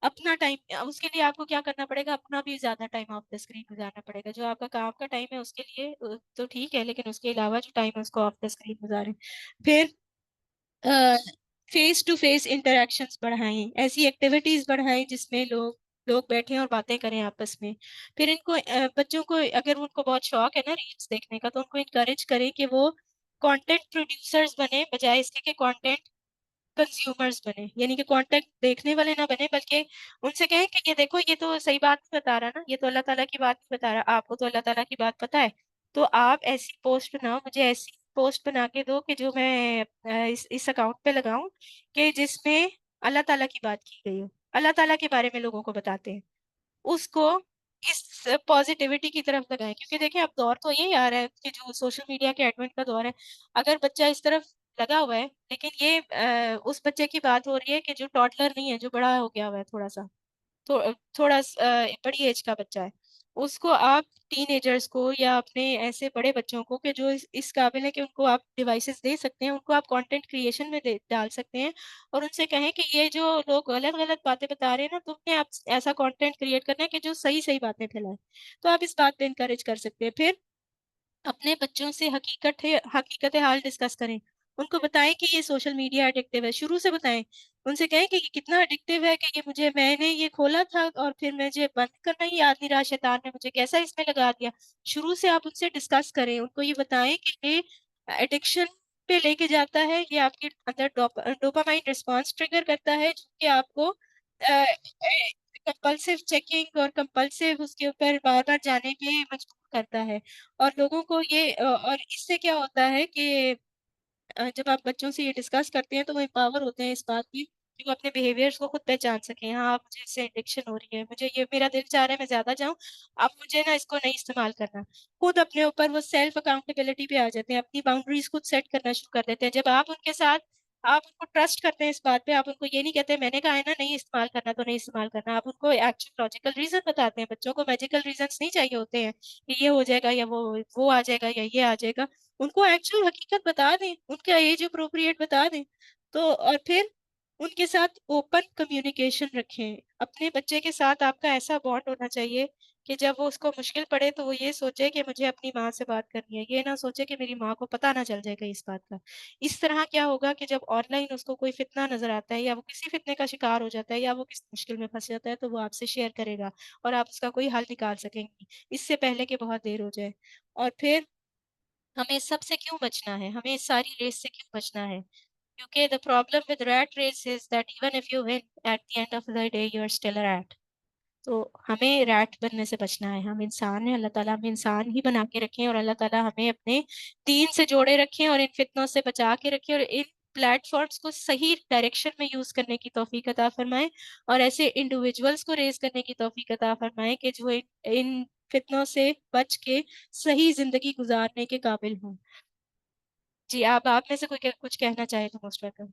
अपना टाइम, उसके लिए आपको क्या करना पड़ेगा, अपना भी ज्यादा टाइम ऑफ द स्क्रीन गुजारना पड़ेगा। जो आपका काम का टाइम है उसके लिए तो ठीक है, लेकिन उसके अलावा जो टाइम है उसको ऑफ द स्क्रीन गुजारें। फिर फेस टू फेस इंटरेक्शंस बढ़ाएं, ऐसी एक्टिविटीज बढ़ाएं जिसमें लोग लोग बैठे और बातें करें आपस में। फिर इनको बच्चों को अगर उनको बहुत शौक है ना रील्स देखने का, तो उनको इनकरेज करें कि वो कंटेंट प्रोड्यूसर्स बने, बजाय इसके कि कंटेंट कंज्यूमर्स बने। यानी कि कंटेंट देखने वाले ना बने, बल्कि उनसे कहें कि ये देखो, ये तो सही बात नहीं बता रहा ना, ये तो अल्लाह ताला की बात नहीं बता रहा, आपको तो अल्लाह ताला की बात पता है। तो आप ऐसी पोस्ट बनाओ, मुझे ऐसी पोस्ट बना के दो कि जो मैं इस अकाउंट पे लगाऊं, कि जिसमें अल्लाह ताला की बात की गई हो, अल्लाह ताला के बारे में लोगों को बताते हैं। उसको इस पॉजिटिविटी की तरफ लगाएं, क्योंकि देखिए अब दौर तो यही आ रहा है कि जो सोशल मीडिया के एडवेंट का दौर है। अगर बच्चा इस तरफ लगा हुआ है, लेकिन ये उस बच्चे की बात हो रही है कि जो टॉडलर नहीं है, जो बड़ा हो गया हुआ है थोड़ा सा, थोड़ा बड़ी एज का बच्चा है, उसको आप टीनेजर्स को या अपने ऐसे बड़े बच्चों को कि जो इस काबिल है कि उनको आप डिवाइसेस दे सकते हैं, उनको आप कंटेंट क्रिएशन में डाल सकते हैं। और उनसे कहें कि ये जो लोग गलत गलत बातें बता रहे हैं ना, तुमने आप ऐसा कंटेंट क्रिएट करना है कि जो सही सही बातें फैलाए। तो आप इस बात पे इंकरेज कर सकते हैं। फिर अपने बच्चों से हकीकत हाल डिस्कस करें। उनको बताएं कि ये सोशल मीडिया एडिक्टिव है, शुरू से बताएं। उनसे कहें कि ये कितना एडिक्टिव है, कि ये मैंने ये खोला था और फिर मुझे बंद करना ही याद नहीं रहा, शैतान ने मुझे कैसा इसमें लगा दिया। शुरू से आप उनसे डिस्कस करें, उनको ये बताएं कि ये एडिक्शन पे लेके जाता है, ये आपके अंदर डोपामाइन रिस्पॉन्स ट्रिगर करता है, जो कि आपको कंपल्सिव चेकिंग और कंपल्सिव उसके ऊपर बार बार जाने पे मजबूर करता है। और लोगों को ये और इससे क्या होता है कि जब आप बच्चों से ये डिस्कस करते हैं तो वो एम्पावर होते हैं इस बात की कि वो अपने बिहेवियर्स को खुद पहचान सकें। हाँ, मुझे इससे एडिक्शन हो रही है, मुझे ये मेरा दिल चाह रहा है मैं ज्यादा जाऊं, अब मुझे ना इसको नहीं इस्तेमाल करना। खुद अपने ऊपर वो सेल्फ अकाउंटेबिलिटी पे आ जाते हैं, अपनी बाउंड्रीज खुद सेट करना शुरू कर देते हैं। जब आप उनके साथ, आप उनको ट्रस्ट करते हैं इस बात पे, आप उनको ये नहीं कहते मैंने कहा है ना नहीं इस्तेमाल करना तो नहीं इस्तेमाल करना, आप उनको एक्चुअल लॉजिकल रीजन बताते हैं। बच्चों को मैजिकल रीजंस नहीं चाहिए होते हैं कि ये हो जाएगा या वो आ जाएगा या ये आ जाएगा। उनको एक्चुअल हकीकत बता दें, उनका एज अप्रोप्रिएट बता दें। तो और फिर उनके साथ ओपन कम्युनिकेशन रखें। अपने बच्चे के साथ आपका ऐसा बॉन्ड होना चाहिए कि जब वो उसको मुश्किल पड़े तो वो ये सोचे कि मुझे अपनी माँ से बात करनी है, ये ना सोचे कि मेरी माँ को पता ना चल जाए कहीं इस बात का। इस तरह क्या होगा कि जब ऑनलाइन उसको कोई फितना नज़र आता है या वो किसी फितने का शिकार हो जाता है या वो किसी मुश्किल में फँस जाता है तो वो आपसे शेयर करेगा और आप उसका कोई हल निकाल सकेंगी, इससे पहले कि बहुत देर हो जाए। और फिर हमें इस सब से क्यों बचना है? हमें इस सारी रेस से क्यों बचना है? क्योंकि the problem with rat race is that even if you win at the end of the day you are still a rat. तो हमें रैट बनने से बचना है। हम इंसान हैं, अल्लाह ताला हमें इंसान ही बना के रखे हैं और अल्लाह ताला हमें अपने दीन से जोड़े रखे और इन फितनों से बचा के रखे और इन प्लेटफ़ॉर्म्स को सही डायरेक्शन में यूज़ करने की तौफ़ीक अता फ़रमाएँ और ऐसे इंडिविजुअल्स को रेज़ करने की तौफ़ीक अता फ़रमाएँ कि जो इन इन फितनों से बच के सही ज़िंदगी गुज़ारने के काबिल हों। जी, आप में से कोई कुछ कहना चाहे तो मोस्ट वेलकम।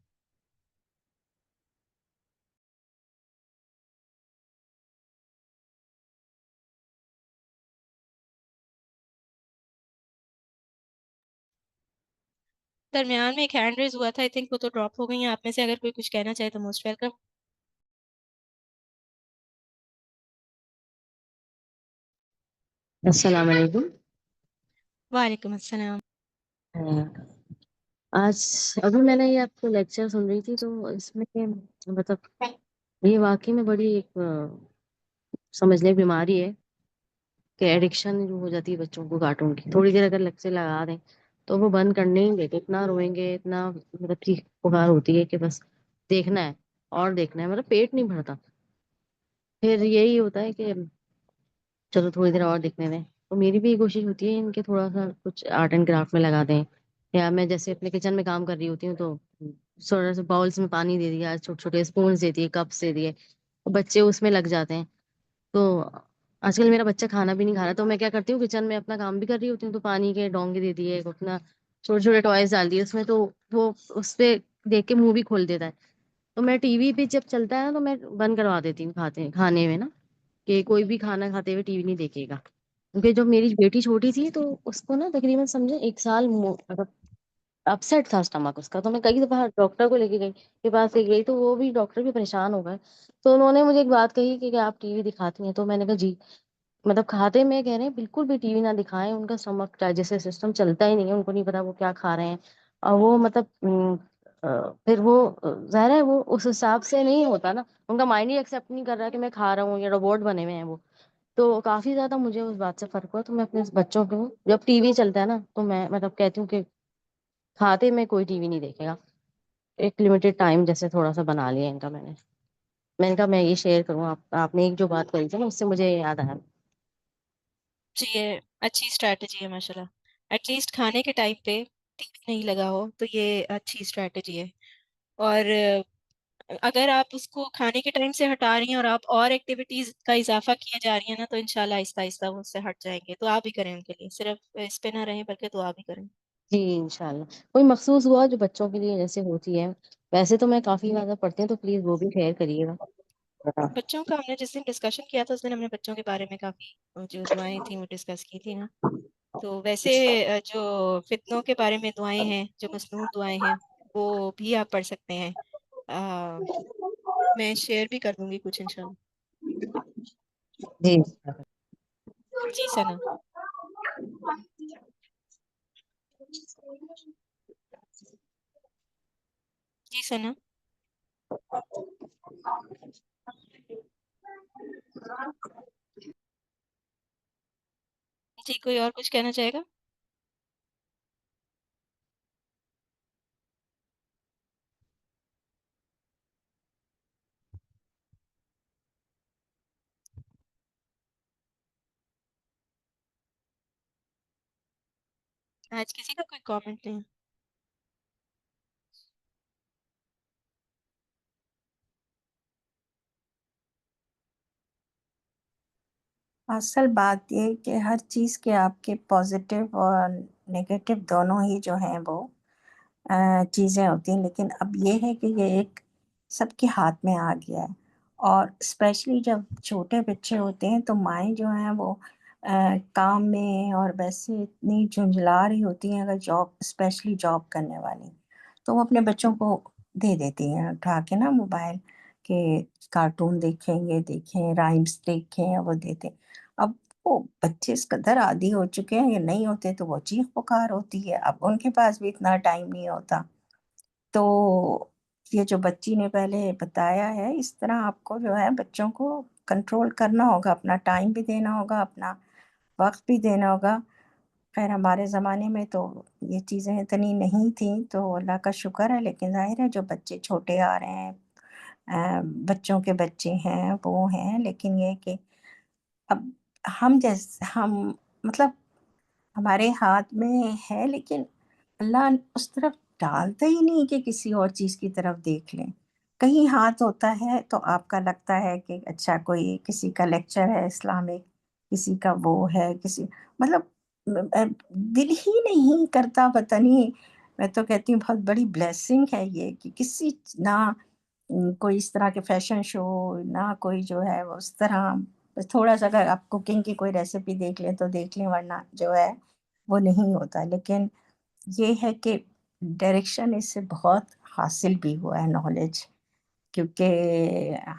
दरमियान में एक हैंड रेज़ हुआ था, आई थिंक वो तो ड्रॉप हो गई हैं। आप में से अगर कोई कुछ कहना चाहे तो मोस्ट वेलकम। अस्सलाम वालेकुम। वालेकुम अस्सलाम। आज अभी मैंने ये आपको लेक्चर सुन रही थी तो इसमें मतलब ये वाकई में बड़ी एक समझ लें बीमारी है कि एडिक्शन जो हो जाती है बच्चों को कार्टून की। थोड़ी देर अगर लेक्चर लगा दें तो वो बंद करने ही नहीं देते, इतना रोएंगे, इतना मतलब चीख पुकार होती है कि बस देखना है और देखना है, मतलब पेट नहीं भरता। फिर यही होता है कि चलो थोड़ी देर और देखने दें। तो मेरी भी ये कोशिश होती है इनके थोड़ा सा कुछ आर्ट एंड क्राफ्ट में लगा दें, या मैं जैसे अपने किचन में काम कर रही होती हूँ तो थोड़ा सा बाउल्स में पानी दे दिया, छोटे छोटे स्पून दे दिए, कप्स दे दिए, तो बच्चे उसमें लग जाते हैं। तो आजकल मेरा बच्चा खाना भी नहीं खा रहा तो मैं क्या करती हूँ, किचन में अपना काम भी कर रही होती हूँ तो पानी के डोंगे दे दिए, अपना छोटे छोटे टॉयज डाल दिए उसमें, तो वो उस पे देख के मुंह भी खोल देता है। तो मैं टीवी पे जब चलता है ना तो मैं बंद करवा देती हूँ खाते खाने में ना, कि कोई भी खाना खाते हुए टीवी नहीं देखेगा। क्योंकि जब मेरी बेटी छोटी थी तो उसको ना तकरीबन समझे 1 साल मतलब अपसेट था स्टमक उसका, तो मैं कई दफा डॉक्टर को लेके गई के पास ले गई तो वो भी डॉक्टर भी परेशान हो गए। तो उन्होंने मुझे एक बात कही कि आप टीवी दिखाती हैं? तो मैंने कहा जी। मतलब खाते में कह रहे हैं बिल्कुल भी टीवी ना दिखाएं, उनका स्टमक डाइजेस्टिव सिस्टम चलता ही नहीं है, उनको नहीं पता वो क्या खा रहे हैं। और वो मतलब फिर वो ज़ाहिर है वो उस हिसाब से नहीं होता ना, उनका माइंड ही एक्सेप्ट नहीं कर रहा कि मैं खा रहा हूँ, या रोबोट बने हुए हैं वो। तो काफी ज्यादा मुझे उस बात से फर्क हुआ, तो मैं अपने बच्चों को जब टीवी चलता है ना तो मैं मतलब कहती हूँ कि खाते में कोई टीवी नहीं देखेगा। एक लिमिटेड टाइम जैसे थोड़ा सा बना लिया इनका मैंने कहा मैं ये शेयर करूँ। आपने एक जो बात करी थी ना उससे मुझे याद आया। जी, ये अच्छी स्ट्रैटेजी है माशाल्लाह। एटलीस्ट खाने के टाइम पे टीवी नहीं लगा हो तो ये अच्छी स्ट्रैटेजी है। और अगर आप उसको खाने के टाइम से हटा रही हैं और आप और एक्टिविटीज का इजाफा किए जा रही हैं ना तो इंशाल्लाह आहिस्ता आहिस्ता वो उससे हट जाएंगे। दुआ भी करें उनके लिए, सिर्फ इस पे ना रहें बल्कि दुआ भी करें। जी इंशाल्लाह कोई मखसूस हुआ जो बच्चों के लिए जैसे होती है। वैसे तो मैं काफी ज्यादा पढ़ती हूँ तो प्लीज वो भी शेयर करिएगा। बच्चों का हमने जिस दिन डिस्कशन किया था उस दिन हमने बच्चों के बारे में काफी जो दुआएं थी वो डिस्कस की थी ना। तो वैसे जो फितनों के बारे में दुआएं हैं, जो मसनून दुआएं हैं, वो भी आप पढ़ सकते हैं। आ, मैं शेयर भी कर दूंगी कुछ इंशाल्लाह। जी जी सना। जी सना। जी, कोई और कुछ कहना चाहेगा? आज किसी का कोई कमेंट नहीं है। असल बात ये है कि हर चीज़ के आपके पॉजिटिव और नेगेटिव दोनों ही जो हैं वो चीज़ें होती हैं, लेकिन अब ये है कि ये एक सबके हाथ में आ गया है। और स्पेशली जब छोटे बच्चे होते हैं तो माएँ जो हैं वो काम में और वैसे इतनी झुंझला रही होती हैं, अगर जॉब स्पेशली जॉब करने वाली, तो वो अपने बच्चों को दे देती हैं उठा के ना मोबाइल के, कार्टून देखें, राइम्स देखें, वो देते। अब वो बच्चे इस कदर आदी हो चुके हैं, ये नहीं होते तो वो चीख-पुकार होती है, अब उनके पास भी इतना टाइम नहीं होता। तो ये जो बच्ची ने पहले बताया है, इस तरह आपको जो है बच्चों को कंट्रोल करना होगा, अपना टाइम भी देना होगा, अपना वक़्त भी देना होगा। ख़ैर हमारे ज़माने में तो ये चीज़ें इतनी नहीं थीं, तो अल्लाह का शुक्र है, लेकिन ज़ाहिर है जो बच्चे छोटे आ रहे हैं, बच्चों के बच्चे हैं, वो हैं, लेकिन ये है कि अब हम मतलब हमारे हाथ में है, लेकिन अल्लाह उस तरफ डालता ही नहीं कि किसी और चीज़ की तरफ देख लें। कहीं हाथ होता है तो आपका लगता है कि अच्छा कोई किसी का लेक्चर है इस्लामिक, किसी का वो है, किसी मतलब दिल ही नहीं करता, पता नहीं। मैं तो कहती हूँ बहुत बड़ी ब्लेसिंग है ये कि किसी ना कोई इस तरह के फैशन शो, ना कोई जो है वो उस तरह, बस थोड़ा-सा अगर आप कुकिंग की कोई रेसिपी देख लें तो देख लें, वरना जो है वो नहीं होता। लेकिन ये है कि डायरेक्शन इससे बहुत हासिल भी हुआ है, नॉलेज, क्योंकि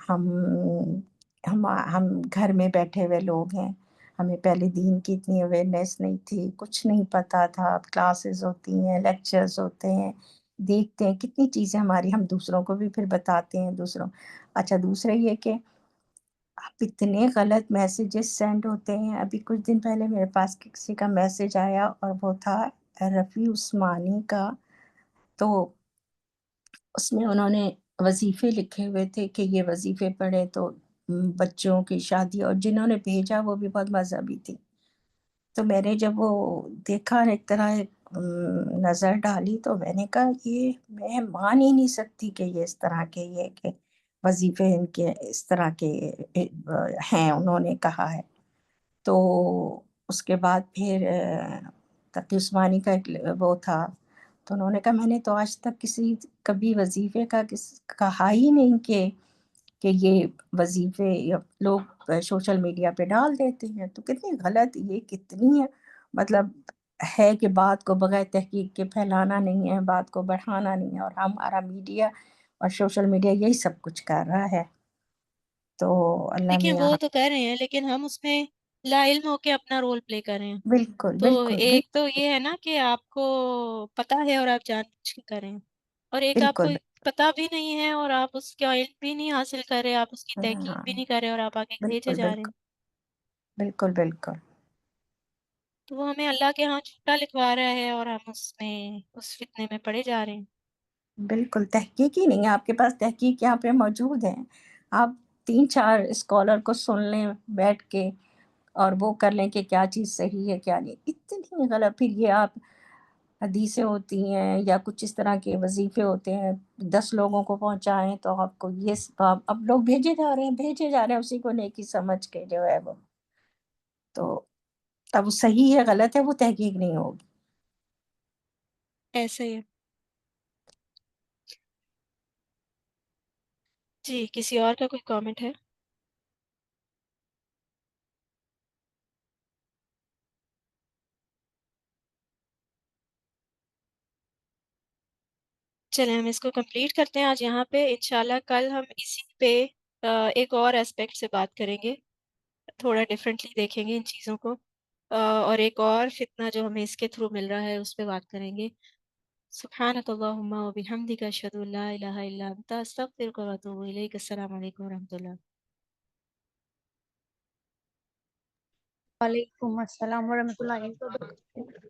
हम हम घर में बैठे हुए लोग हैं, हमें पहले दीन की इतनी अवेयरनेस नहीं थी, कुछ नहीं पता था। अब क्लासेस होती हैं, लेक्चर्स होते हैं, देखते हैं कितनी चीज़ें हमारी, हम दूसरों को भी फिर बताते हैं दूसरों। अच्छा, दूसरा ये कि अब इतने गलत मैसेजेस सेंड होते हैं। अभी कुछ दिन पहले मेरे पास किसी का मैसेज आया और वो था रफ़ी उस्मानी का, तो उसमें उन्होंने वज़ीफ़े लिखे हुए थे कि ये वज़ीफ़े पढ़ें तो बच्चों की शादी, और जिन्होंने भेजा वो भी बहुत मज़हबी थी। तो मैंने जब वो देखा, एक तरह नज़र डाली, तो मैंने कहा ये मैं मान ही नहीं सकती कि ये इस तरह के ये कि वज़ीफ़े इनके इस तरह के हैं, उन्होंने कहा है। तो उसके बाद फिर तकी उस्मानी का एक वो था, तो उन्होंने कहा मैंने तो आज तक किसी कभी वज़ीफ़े का कहा ही नहीं कि ये वज़ीफ़े या लोग सोशल मीडिया पे डाल देते हैं, तो कितनी गलत ये कितनी है, मतलब है कि बात को बगैर तहकीक के फैलाना नहीं है, बात को बढ़ाना नहीं है, और हमारा मीडिया और सोशल मीडिया यही सब कुछ कर रहा है। तो अल्लाह देखिए मियाँ वो तो कर रहे हैं, लेकिन हम उसमें लाइल्म होके अपना रोल प्ले कर रहे हैं। बिल्कुल, तो बिल्कुल, एक तो ये है ना कि आपको पता है और आप जानबूझ के कर रहे हैं, और एक आपको बिल्कुल, पता भी नहीं है और आप उसका इल्म भी नहीं हासिल कर रहे, आप उसकी तहकीक भी हाँ, नहीं कर रहे और आप आगे भेजे बिल्कुल, जा रहे बिल्कुल, हैं। बिल्कुल, बिल्कुल। तो वो हमें अल्लाह के यहाँ झूठा लिखवा रहा है और हम उसमें उस फितने में पड़े जा रहे हैं। बिल्कुल, तहकीक ही नहीं है, आपके पास तहकीक यहाँ पे मौजूद है। आप 3-4 स्कॉलर को सुन लें बैठ के, और वो कर लें कि क्या चीज़ सही है, क्या नहीं। इतनी गलत, फिर ये आप हदीसें होती हैं या कुछ इस तरह के वज़ीफ़े होते हैं, 10 लोगों को पहुँचाएँ तो आपको ये अब लोग भेजे जा रहे हैं उसी को नेकी समझ के जो है वो। तो अब वो सही है, गलत है, वो तहकीक नहीं होगी। ऐसे ही है। जी, किसी और का कोई कमेंट है? चलें हम इसको कंप्लीट करते हैं आज यहाँ पे। इंशाल्लाह कल हम इसी पे एक और एस्पेक्ट से बात करेंगे। थोड़ा डिफरेंटली देखेंगे इन चीज़ों को, और एक और फितना जो हमें इसके थ्रू मिल रहा है उस पे बात करेंगे। सुब्हानक अल्लाहुम्मा व बिहम्दिका अशहदु अल्ला इलाहा इल्ला अंता अस्तगफिरुका व अतूबु इलैक। अस्सलामु अलैकुम व रहमतुल्लाह। वालेकुम अस्सलाम वरहमतुल्लाहि वबरकातुहू।